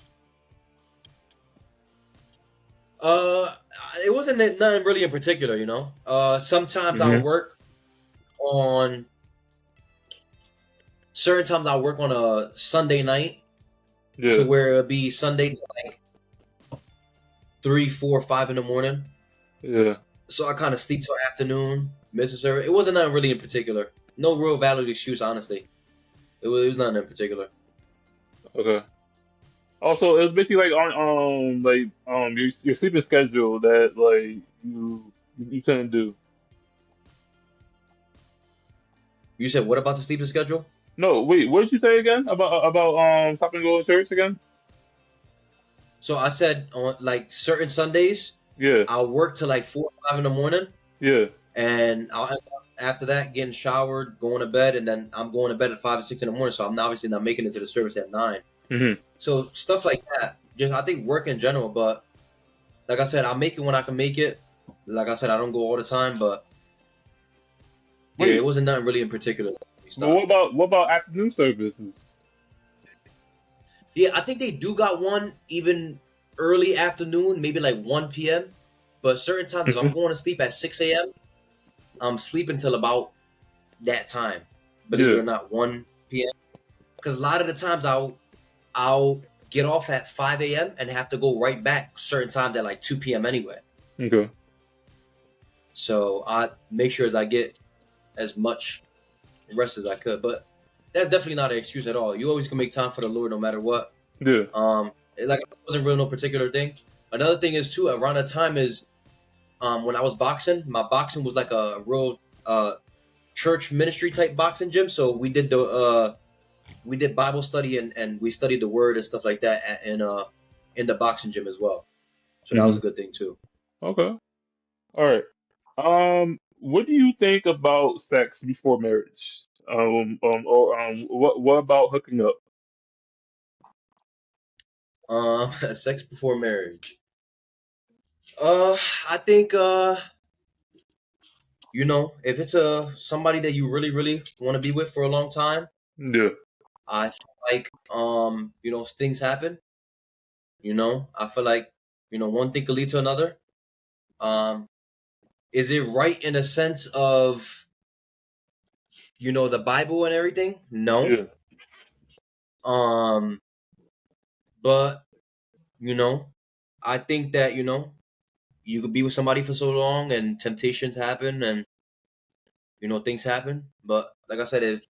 It wasn't nothing really in particular, Sometimes I work on certain times. I work on a Sunday night, to where it'll be Sunday to like 3, 4, 5 in the morning. Yeah. So I kind of sleep till afternoon, miss a service. It wasn't nothing really in particular. No real valid excuse, honestly. It was nothing in particular. Okay. Also, it was basically like on your sleeping schedule that, like, you couldn't do. You said what about the sleeping schedule? No, wait. What did you say again about stopping going to church again? So I said on, like, certain Sundays, I'll work till like 4 or 5 in the morning. Yeah. And I'll end up after that getting showered, going to bed, and then I'm going to bed at 5 or 6 in the morning. So I'm obviously not making it to the service at 9. Mm-hmm. So stuff like that. Just, I think, work in general. But like I said, I make it when I can make it. Like I said, I don't go all the time, but yeah, it wasn't nothing really in particular. But what about afternoon services? Yeah, I think they do got one even early afternoon, maybe like 1 p.m. But certain times, if I'm going to sleep at 6 a.m., I'm sleeping till about that time. Believe it or not, 1 p.m. because a lot of the times I'll get off at 5 a.m. and have to go right back certain times at like 2 p.m. anyway. Okay. So I make sure as I get as much rest as I could. But that's definitely not an excuse at all. You always can make time for the Lord no matter what. Yeah. Like it wasn't really no particular thing. Another thing is too, around that time is when I was boxing, my boxing was like a real church ministry type boxing gym. So we did Bible study and we studied the word and stuff like that in the boxing gym as well. So that was a good thing too. Okay. All right. What do you think about sex before marriage? What about hooking up? Sex before marriage. I think you know, if it's somebody that you really, really want to be with for a long time, Yeah. I feel like you know, things happen. You know, I feel like, you know, one thing could lead to another. Is it right in a sense of, you know, the Bible and everything? No. Yeah. But you know, I think that, you know, you could be with somebody for so long and temptations happen and, you know, things happen. But like I said, it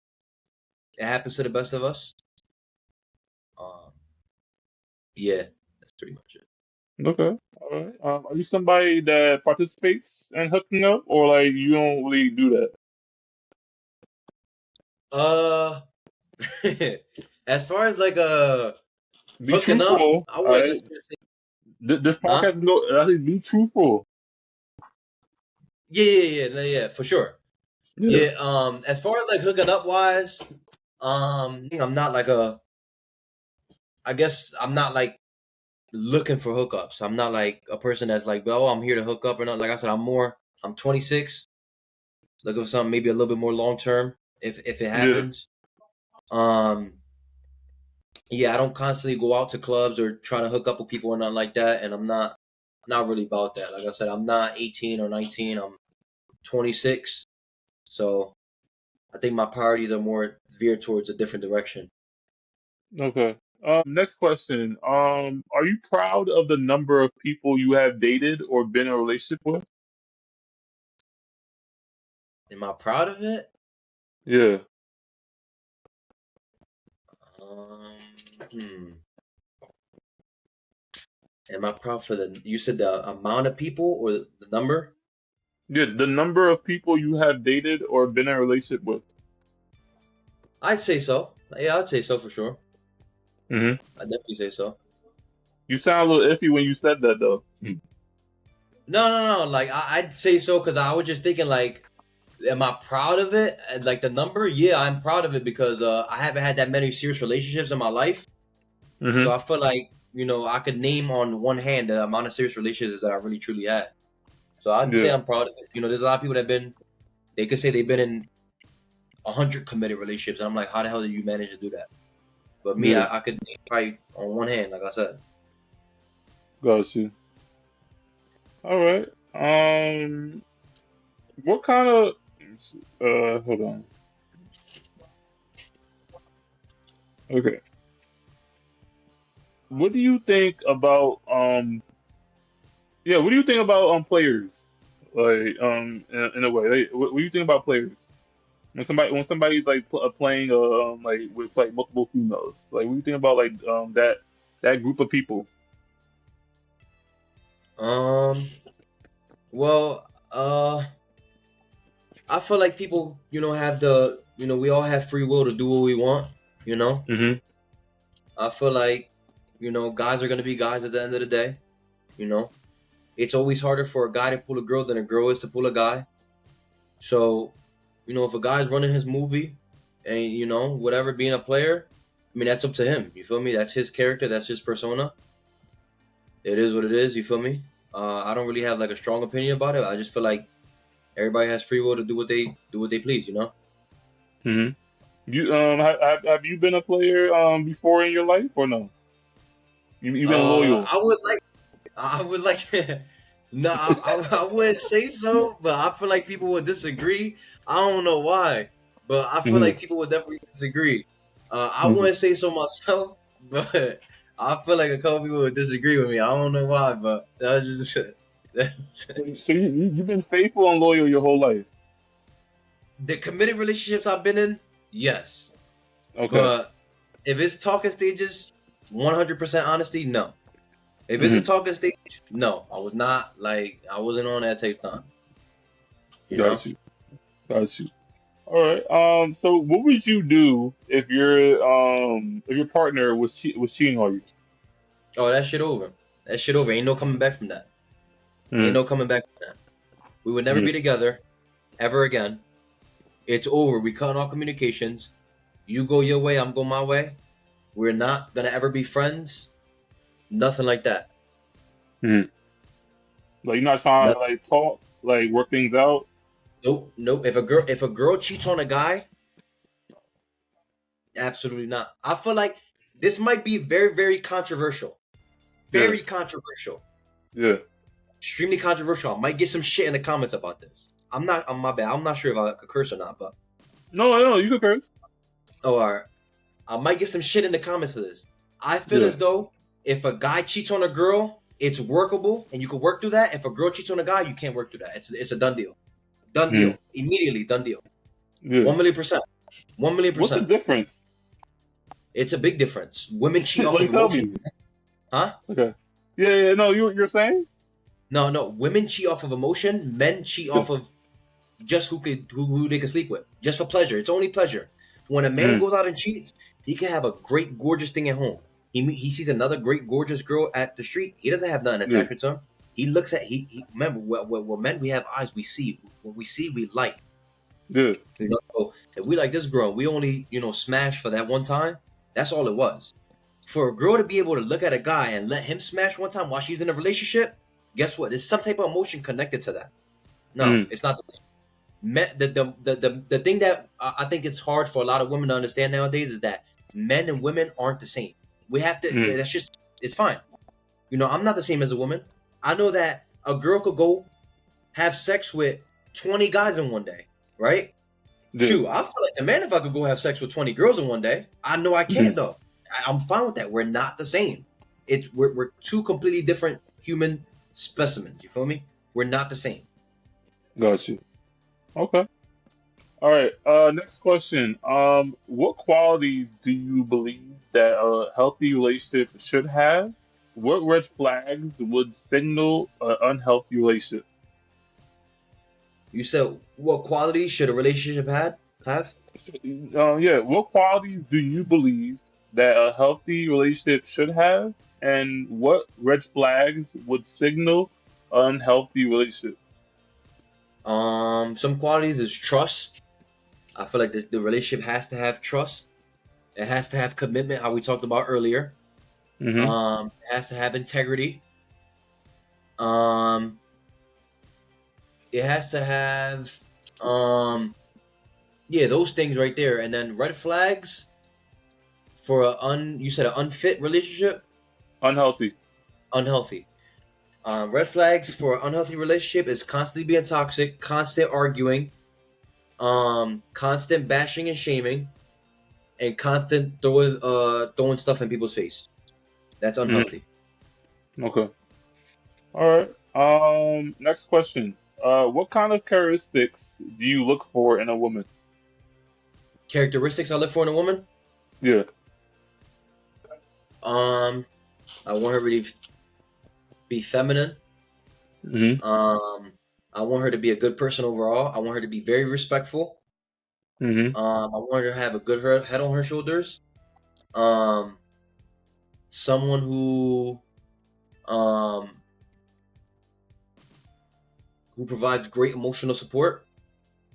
happens to the best of us. Yeah, that's pretty much it. Okay. All right. Are you somebody that participates in hooking up, or like you don't really do that? As far as like Be hooking up, truthful. I All wouldn't right. necessarily say, This huh? podcast is no. I think be truthful. Yeah, for sure. Yeah. Yeah. As far as like hooking up wise, I think I'm not like I guess I'm not like looking for hookups. I'm not like a person that's like, oh, I'm here to hook up or not. Like I said, I'm 26, looking for something maybe a little bit more long term if it Yeah. happens. Yeah, I don't constantly go out to clubs or try to hook up with people or nothing like that, and I'm not really about that. Like I said, I'm not 18 or 19. I'm 26, so I think my priorities are more veered towards a different direction. Okay. Next question. Are you proud of the number of people you have dated or been in a relationship with? Am I proud of it? Yeah. Hmm. Am I proud for you said the amount of people or the number? Yeah. The number of people you have dated or been in a relationship with. I'd say so. Yeah, I'd say so for sure. Mm-hmm. I'd definitely say so. You sound a little iffy when you said that, though. No. Like I'd say so because I was just thinking like, am I proud of it? And, like the number, yeah, I'm proud of it because I haven't had that many serious relationships in my life. Mm-hmm. So I feel like, you know, I could name on one hand the amount of serious relationships that I really truly had. So I'd say Yeah. I'm proud of it. You know, there's a lot of people they could say they've been in 100 committed relationships, and I'm like, how the hell did you manage to do that? But me, Yeah. I could name right on one hand, like I said. Got you. All right. What kind of hold on. Okay. What do you think about what do you think about players? Like in a way. Like, what do you think about players? When somebody's like playing like with like multiple females. Like what do you think about like that group of people? Well, I feel like people, you know, we all have free will to do what we want, you know? Mm-hmm. I feel like, you know, guys are going to be guys at the end of the day, you know? It's always harder for a guy to pull a girl than a girl is to pull a guy. So, you know, if a guy's running his movie and, you know, whatever, being a player, I mean, that's up to him. You feel me? That's his character. That's his persona. It is what it is. You feel me? I don't really have like a strong opinion about it. I just feel like everybody has free will to do what they please, you know? Mm-hmm. You have you been a player before in your life or no? You've been loyal. I would like, no, I wouldn't say so, but I feel like people would disagree. I don't know why, but I feel Mm-hmm. like people would definitely disagree. I wouldn't say so myself, but I feel like a couple people would disagree with me. I don't know why, but that's just that's So you've been faithful and loyal your whole life. the committed relationships I've been in. Yes, Okay. but if it's talking stages, 100% honesty, no. If it's a talking stage, no. I was not I wasn't on that tape time. You know? Got you. Got you. All right. So what would you do if your partner was cheating on you? Oh, that shit over. That shit over. Ain't no coming back from that. Ain't no coming back from that. We would never be together ever again. It's over. We cut off communications. You go your way, I'm going my way. We're not gonna ever be friends. Nothing like that. Like you're not trying to talk, work things out. Nope. If a girl cheats on a guy, absolutely not. I feel like this might be very, very controversial. Very controversial. Yeah. Extremely controversial. I might get some shit in the comments about this. My bad. I'm not sure if I could curse or not, but No, you can curse. oh, all right. I might get some shit in the comments for this. I feel as though if a guy cheats on a girl, it's workable and you can work through that. If a girl cheats on a guy, you can't work through that. It's a done deal. Done deal. Immediately done deal. 1,000,000%. 1,000,000%. What's the difference? It's a big difference. Women cheat off of Like, tell emotion. me. Huh? Okay. Yeah. No, you're saying? No. Women cheat off of emotion. Men cheat off of just who they can sleep with, just for pleasure. It's only pleasure. When a man goes out and cheats, he can have a great, gorgeous thing at home. He sees another great, gorgeous girl at the street. He doesn't have nothing attached to him. He looks at remember, we're men. We have eyes. We see what we see. We like. Yeah. You know, so if we like this girl, we only smash for that one time. That's all it was. For a girl to be able to look at a guy and let him smash one time while she's in a relationship, guess what? There's some type of emotion connected to that. No, it's not the same. The thing that I think it's hard for a lot of women to understand nowadays is that men and women aren't the same. We have to. That's just. It's fine. I'm not the same as a woman. I know that a girl could go have sex with 20 guys in one day, right? Yeah. Shoot, I feel like the man if I could go have sex with 20 girls in one day. I know I can't though. I'm fine with that. We're not the same. We're two completely different human specimens. You feel me? We're not the same. Got you. Okay. All right. Next question. What qualities do you believe that a healthy relationship should have? What red flags would signal an unhealthy relationship? You said what qualities should a relationship have? Yeah. What qualities do you believe that a healthy relationship should have, and what red flags would signal an unhealthy relationship? Some qualities is trust. I feel like the relationship has to have trust. It has to have commitment, how we talked about earlier. It has to have integrity. It has to have those things right there. And then red flags for you said an unfit relationship? Unhealthy. Red flags for an unhealthy relationship is constantly being toxic, constant arguing, constant bashing and shaming, and constant throwing stuff in people's face. That's unhealthy. Okay. All right. Next question. What kind of characteristics do you look for in a woman? Characteristics I look for in a woman? Yeah. I want her to be feminine. I want her to be a good person overall. I want her to be very respectful. I want her to have a good head on her shoulders. Someone who provides great emotional support.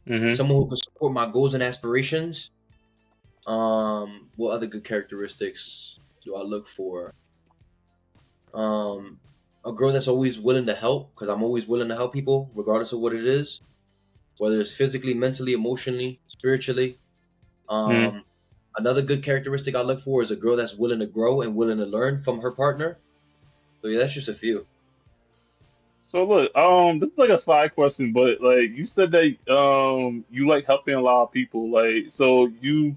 Someone who can support my goals and aspirations. What other good characteristics do I look for? A girl that's always willing to help, because I'm always willing to help people, regardless of what it is, whether it's physically, mentally, emotionally, spiritually. Another good characteristic I look for is a girl that's willing to grow and willing to learn from her partner. So yeah, that's just a few. So look, this is like a side question, but like you said that you like helping a lot of people. Like, so you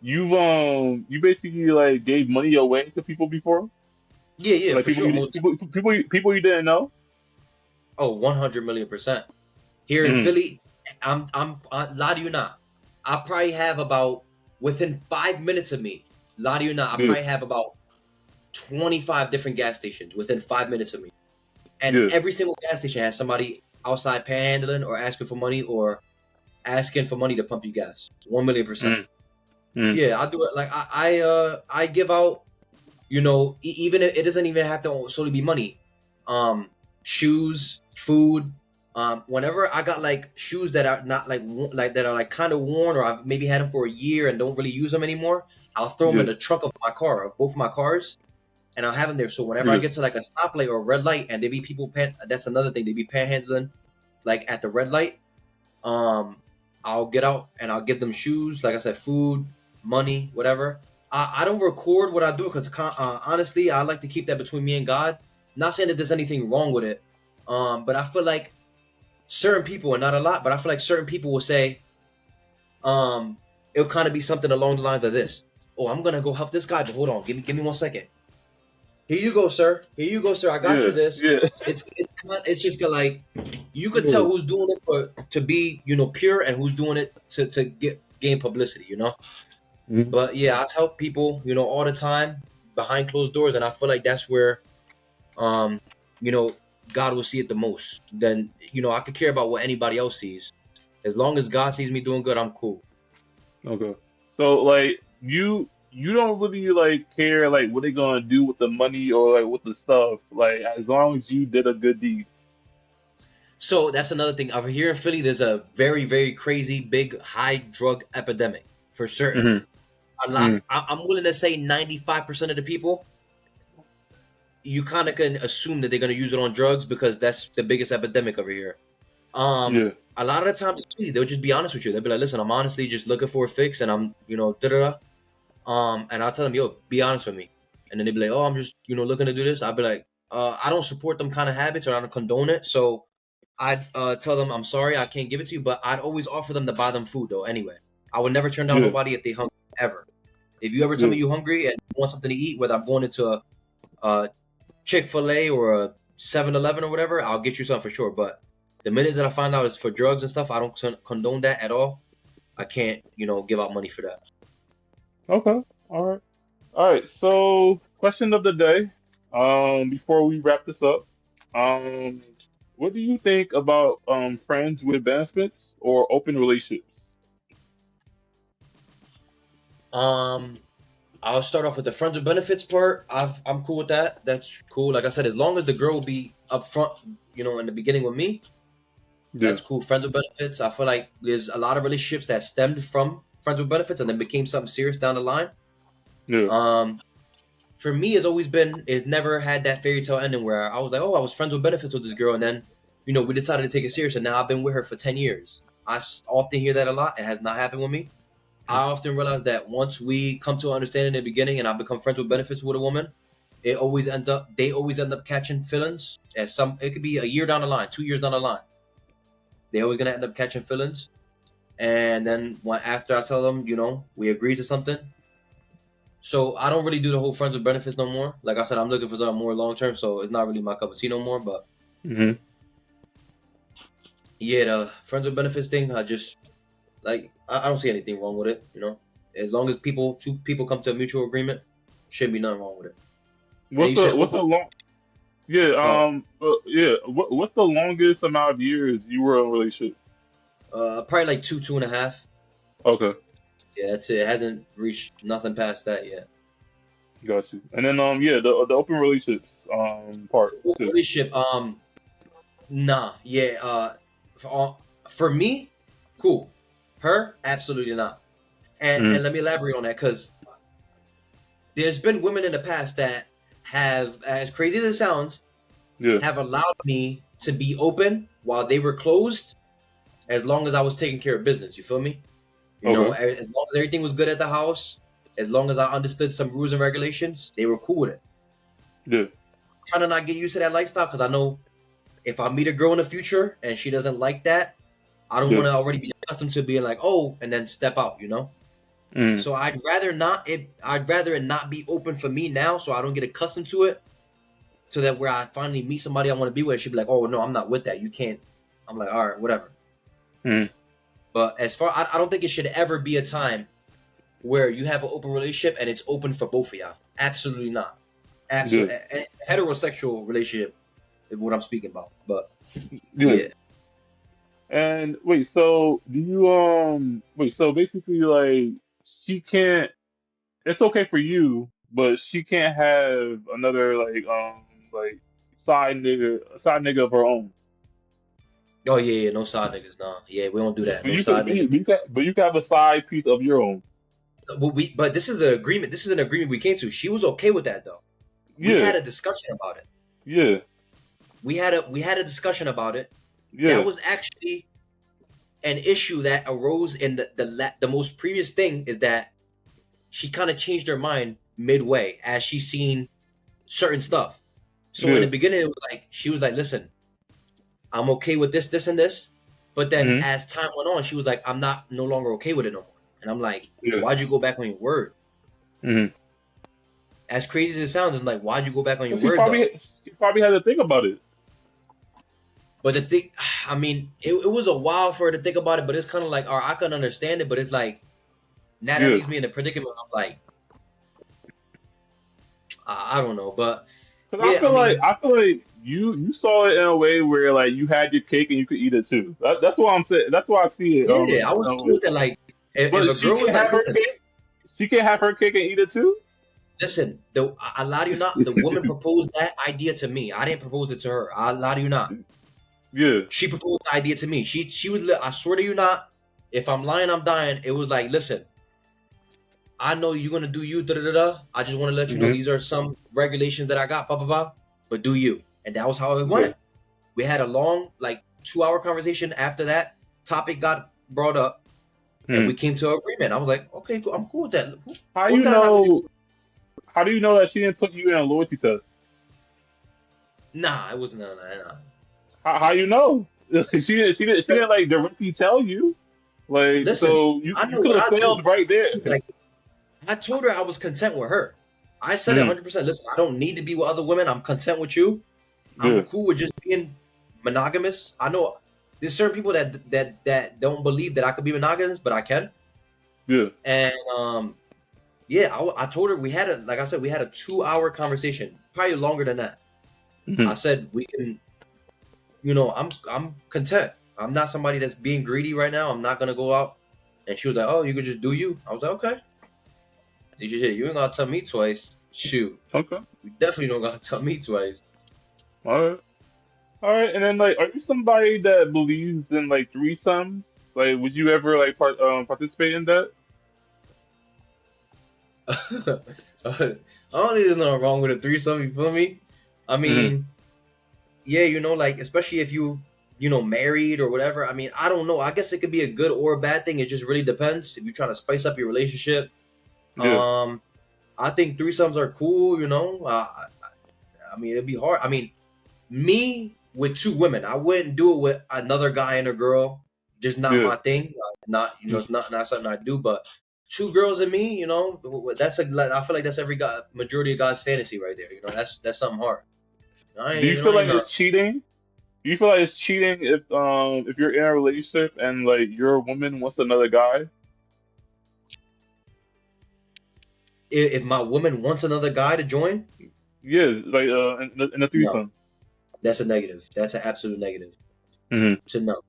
you basically like gave money away to people before, Yeah, like for people sure. you people you didn't know. Oh, 100 million%. Here in Mm, Philly, I'm lie to you not. I probably have about within 5 minutes of me. Lie to you not, I yeah, probably have about 25 different gas stations within 5 minutes of me, and yeah, every single gas station has somebody outside panhandling or asking for money or asking for money to pump you gas. 1 million%. mm, mm, Yeah, I do it. Like I give out. Even if it doesn't even have to solely be money. Shoes, food. Whenever I got like shoes that are not like that are like kind of worn, or I've maybe had them for a year and don't really use them anymore, I'll throw them yeah, in the trunk of my car, of both my cars, and I'll have them there. So whenever I yeah, get to like a stoplight or a red light, and they be that's another thing. They be panhandling, like at the red light. Um, I'll get out and I'll give them shoes, like I said, food, money, whatever. I don't record what I do because honestly, I like to keep that between me and God. Not saying that there's anything wrong with it, but I feel like certain people, and not a lot, but I feel like certain people will say, it'll kind of be something along the lines of this. Oh, I'm gonna go help this guy, but hold on, give me 1 second. Here you go, sir. Here you go, sir. I got yeah, you this. yeah, It's just like you could yeah. tell who's doing it to be pure, and who's doing it to gain publicity. Mhm. But yeah, I help people all the time behind closed doors, and I feel like that's where um you know God will see it the most. Then I could care about what anybody else sees. As long as God sees me doing good, I'm cool. Okay. So like you don't really like care like what they gonna do with the money or like with the stuff. Like as long as you did a good deed. So that's another thing. Over here in Philly, there's a very, very crazy, big, high drug epidemic for certain. Hmm. A lot. I'm willing to say 95% of the people, you kind of can assume that they're gonna use it on drugs because that's the biggest epidemic over here. Yeah, A lot of the times, they'll just be honest with you. They'll be like, "Listen, I'm honestly just looking for a fix, and I'm, da da da." And I'll tell them, "Yo, be honest with me," and then they'll be like, "Oh, I'm just, looking to do this." I'll be like, "I don't support them kind of habits, or I don't condone it." So I'd tell them, "I'm sorry, I can't give it to you," but I'd always offer them to buy them food though. Anyway, I would never turn down yeah, nobody if they hungry ever. If you ever tell yeah, me you're hungry and you want something to eat, whether I'm going into a Chick-fil-A or a 7-Eleven or whatever, I'll get you something for sure. But the minute that I find out it's for drugs and stuff, I don't condone that at all. I can't, give out money for that. Okay. All right. All right. So question of the day. Before we wrap this up, um, what do you think about friends with benefits or open relationships? Um, I'll start off with the friends with benefits part. I'm cool with that. That's cool. Like I said, as long as the girl will be upfront, in the beginning with me, Yeah, that's cool. Friends with benefits. I feel like there's a lot of relationships that stemmed from friends with benefits and then became something serious down the line. yeah, Um, for me, it's never had that fairy tale ending where I was like, oh, I was friends with benefits with this girl, and then, we decided to take it serious, and now I've been with her for 10 years. Often hear that a lot. It has not happened with me. I often realize that once we come to an understanding in the beginning and I become friends with benefits with a woman, they always end up catching feelings. It could be a year down the line, 2 years down the line. They always gonna end up catching feelings. And then after I tell them, we agree to something. So I don't really do the whole friends with benefits no more. Like I said, I'm looking for something more long term, so it's not really my cup of tea no more. But hmm yeah, the friends with benefits thing, I just I don't see anything wrong with it. As long as two people come to a mutual agreement, shouldn't be nothing wrong with it. And What's you said the open. long? Yeah, Oh, yeah. What's the longest amount of years you were in a relationship? probably like 2.5. Okay, Yeah, that's it. It hasn't reached nothing past that yet. got you. And then yeah, the open relationships part too. Relationship, nah, yeah. For me, cool. Her, absolutely not. And Mm, let me elaborate on that because there's been women in the past that have, as crazy as it sounds, yeah. have allowed me to be open while they were closed, as long as I was taking care of business. You feel me? Okay. As long as everything was good at the house, as long as I understood some rules and regulations, they were cool with it. Yeah. Trying to not get used to that lifestyle because I know if I meet a girl in the future and she doesn't like that, I don't Yeah. want to already be accustomed to being like, oh, and then step out. Mm. So I'd rather not it. I'd rather it not be open for me now, so I don't get accustomed to it. So that where I finally meet somebody I want to be with, she'd be like, "Oh no, I'm not with that. You can't." I'm like, "All right, whatever." Mm. But as far, I don't think it should ever be a time where you have an open relationship and it's open for both of y'all. Absolutely not. Absolutely, a heterosexual relationship is what I'm speaking about. But yeah. And wait, so do you wait, so basically like she can't it's okay for you, but she can't have another like side nigga of her own. Oh yeah, no side niggas, nah. Yeah, we don't do that. But No you could side but niggas. you can have a side piece of your own. But this is the agreement. This is an agreement we came to. She was okay with that though. We Yeah, had a discussion about it. yeah, We had a discussion about it. yeah, That was actually an issue that arose in the most previous thing is that she kind of changed her mind midway as she seen certain stuff. So in yeah. the beginning, it was like she was like, "Listen, I'm okay with this, this, and this," but then Hmm. as time went on, she was like, "I'm no longer okay with it no more." And I'm like, Yeah. "Why'd you go back on your word?" Hmm. As crazy as it sounds, I'm like, "Why'd you go back on your She word though?" probably had to think about it. But the thing, I mean, it was a while for her to think about it, but it's kind of like, I can understand it, but it's like, now that Yeah. leaves me in a predicament. I'm like, I don't know, but 'Cause yeah, I mean, I feel like you saw it in a way where like you had your cake and you could eat it too. That's what I'm saying. That's why I see it. yeah, I was cool with that. Like, if But a she girl was can't like, have her listen, cake. She can't have her cake and eat it too. listen, I lie to you not, the woman proposed that idea to me. I didn't propose it to her. I lie to you not. Yeah. She proposed the idea to me. She was, I swear to you not, if I'm lying, I'm dying. It was like, listen, I know you're gonna do you, da da da da. I just want to let you know Hmm. these are some regulations that I got, blah blah blah. But do you? And that was how it Yeah. went. We had a long, like 2 hour conversation after that topic got brought up, and we came to an agreement. I was like, okay, cool. I'm cool with that. How What you guy not? know? How do you know that she didn't put you in a loyalty test? Nah, it wasn't. Nah. How you know? She didn't like directly tell you. Like Listen, so I you know could what have I said tell it right there. people. Like, I told her I was content with her. I said it Mm. 100%. Listen, I don't need to be with other women. I'm content with you. I'm Yeah. cool with just being monogamous. I know there's certain people that don't believe that I could be monogamous, but I can. Yeah. And yeah, I told her we had like I said, we had a 2 hour conversation, probably longer than that. Mhm. I said we can, I'm content. I'm not somebody that's being greedy right now. I'm not gonna go out. And she was like, "Oh, you could just do you." I was like, "Okay." You ain't gonna tell me twice. Shoot, Okay. you definitely don't gotta tell me twice. All right. All right. And then like, are you somebody that believes in like threesomes? Like, would you ever like participate in that? I don't think there's nothing wrong with a threesome. You feel me? I mean, yeah, like especially if you married or whatever. I mean, I don't know. I guess it could be a good or a bad thing. It just really depends. If you're trying to spice up your relationship, Yeah. I think threesomes are cool. I mean, it'd be hard. I mean, me with two women, I wouldn't do it with another guy and a girl. Just not Yeah. my thing. Not it's not something I do. But two girls and me, that's I feel like that's every guy, majority of guys' fantasy right there. That's something hard. I Do ain't, you feel like gonna- it's cheating? Do you feel like it's cheating if you're in a relationship and like your woman wants another guy? if my woman wants another guy to join, Yeah, like in a no, threesome. that's a negative. That's an absolute negative. Mhm. So no,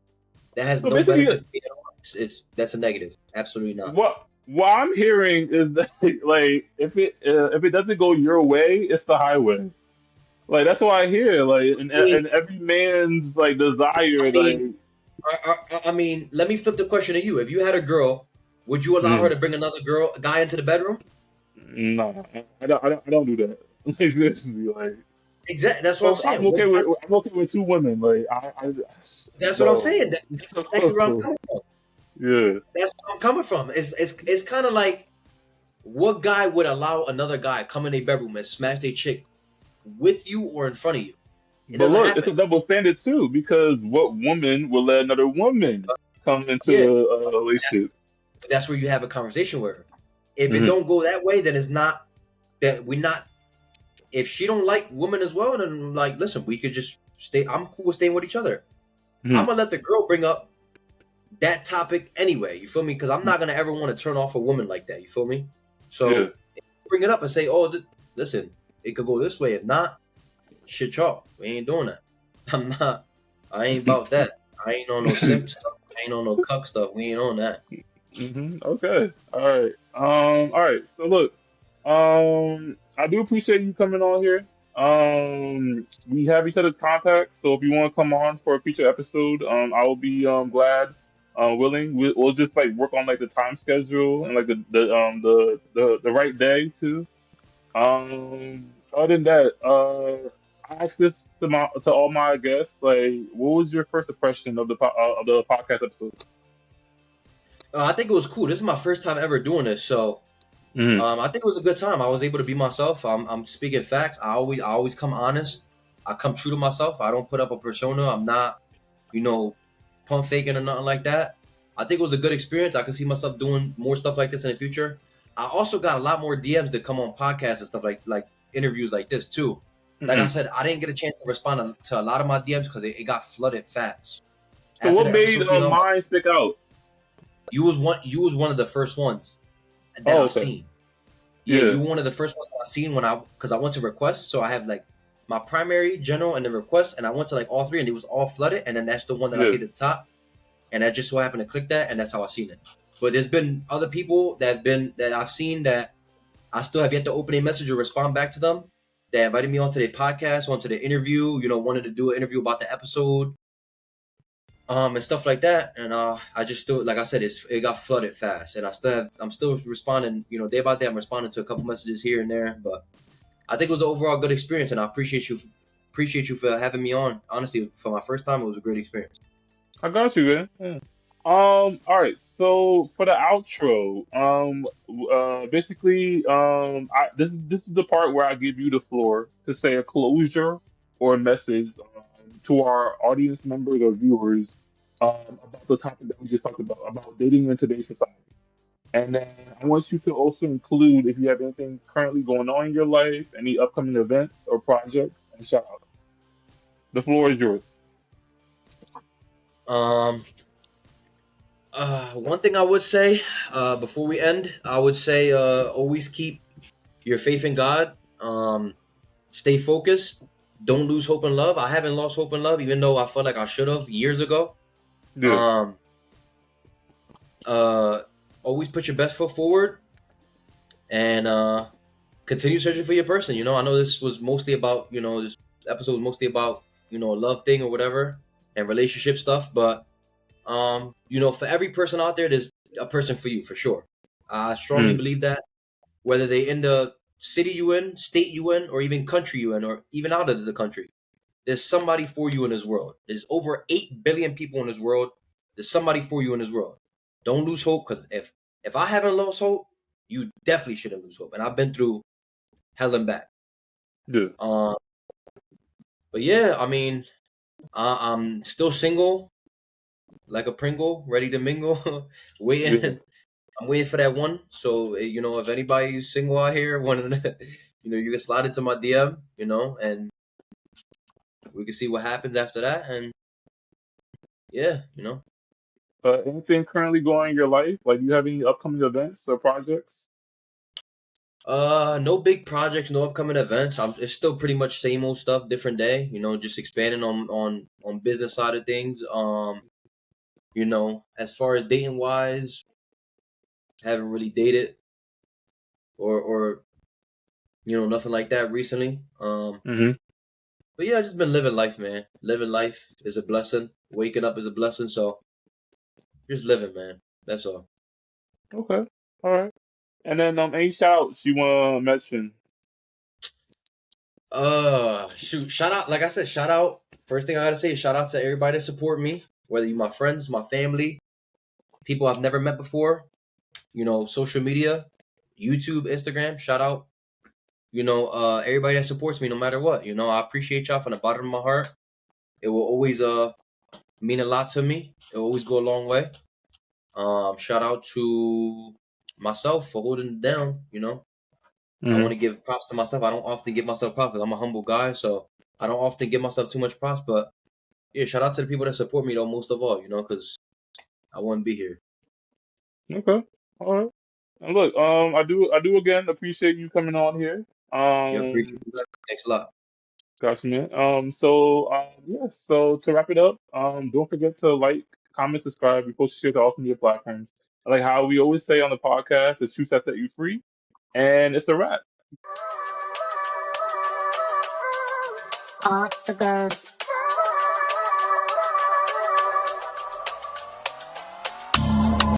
that has So no basically, benefit. That's a negative. Absolutely not. what I'm hearing is that like if it doesn't go your way, it's the highway. Like that's what I hear. Like I mean, and every man's like I desire, like mean, I mean, let me flip the question to you. If you had a girl, would you allow her to bring another guy into the bedroom? no, I don't do that. Like seriously, like Exactly. That's what I'm saying. I'm okay with two women. Like That's what I'm no. saying. That's exactly where I'm coming from. Yeah. That's where I'm coming from. It's kind of like, what guy would allow another guy come in their bedroom and smash their chick with you or in front of you? It But doesn't look, happen. it's a double standard too, because what woman will let another woman come into Yeah. a relationship? That's where you have a conversation with her. If it don't go that way, then it's not that we're not. If she don't like women as well, then like, listen, we could just stay. I'm cool with staying with each other. I'm gonna let the girl bring up that topic anyway. You feel me? Because I'm not gonna ever want to turn off a woman like that. You feel me? So bring it up and say, "Oh, listen, it could go this way. If not, shit, chalk. We ain't doing that. I'm not. I ain't about that. I ain't on no simp stuff. I ain't on no cuck stuff. We ain't on that." Okay. All right. All right. So look, I do appreciate you coming on here. We have each other's contacts, so if you want to come on for a future episode, I will be glad, willing. We'll just like work on like the time schedule and like the right day too. Other than that, I asked this to all my guests. Like, what was your first impression of the podcast episode? I think it was cool. This is my first time ever doing this, so I think it was a good time. I was able to be myself. I'm speaking facts. I always come honest. I come true to myself. I don't put up a persona. I'm not, pump faking or nothing like that. I think it was a good experience. I can see myself doing more stuff like this in the future. I also got a lot more DMs that come on podcasts and stuff like interviews like this too. Like I said, I didn't get a chance to respond to a lot of my DMs because it got flooded fast. So what made mine stick out? You was one of the first ones that I've seen. Yeah, you were one of the first ones I've seen because I went to requests. So I have like my primary, general, and the request, and I went to like all three, and it was all flooded. And then that's the one that I see at the top, and I just so happened to click that, and that's how I seen it. But there's been other people that I've seen that I still have yet to open a message or respond back to them. They invited me onto their podcast, onto the interview. Wanted to do an interview about the episode, and stuff like that. And I just still, like I said, it got flooded fast, and I'm still responding. Day by day, I'm responding to a couple messages here and there. But I think it was an overall good experience, and I appreciate you for having me on. Honestly, for my first time, it was a great experience. I got you, man. Yeah. All right. So for the outro, basically, this is the part where I give you the floor to say a closure or a message to our audience members or viewers about the topic that we just talked about dating in today's society. And then I want you to also include if you have anything currently going on in your life, any upcoming events or projects, and shout outs. The floor is yours. One thing I would say before we end, I would say always keep your faith in God. Stay focused. Don't lose hope in love. I haven't lost hope in love, even though I felt like I should have years ago. Yeah. Always put your best foot forward and continue searching for your person. I know this was mostly about, this episode was mostly about, a love thing or whatever and relationship stuff, but for every person out there, there's a person for you for sure. I strongly believe that, whether they in the city you in, state you in, or even country you in, or even out of the country, there's somebody for you in this world. There's over 8 billion people in this world. There's somebody for you in this world. Don't lose hope, because if I haven't lost hope, you definitely shouldn't lose hope. And I've been through hell and back. Yeah. But yeah, I mean, I'm still single, like a Pringle, ready to mingle, waiting. Yeah. I'm waiting for that one. So, if anybody's single out here, you can slide into my DM, and we can see what happens after that. And yeah, anything currently going on in your life? Like, do you have any upcoming events or projects? No big projects, no upcoming events. It's still pretty much same old stuff, different day. Just expanding on business side of things. As far as dating wise, haven't really dated or nothing like that recently. But yeah, I just been living life, man. Living life is a blessing. Waking up is a blessing. So just living, man. That's all. Okay. All right. And then any shout outs you wanna mention? Shoot, shout out, like I said, shout out. First thing I gotta say is shout out to everybody that support me, whether you my friends, my family, people I've never met before, social media, YouTube, Instagram, shout out. Everybody that supports me no matter what. I appreciate y'all from the bottom of my heart. It will always mean a lot to me. It will always go a long way. Shout out to myself for holding it down. You know, I want to give props to myself. I don't often give myself props because I'm a humble guy, so I don't often give myself too much props. But yeah, shout out to the people that support me though, most of all. You know, because I wouldn't be here. Okay. All right. And look, I do again appreciate you coming on here. You appreciate that. Thanks a lot. Gotcha, man. Yeah. So to wrap it up, don't forget to like, comment, subscribe, repost, share to all media platforms. Like how we always say on the podcast, the truth that set you free, and it's a wrap. All the girls.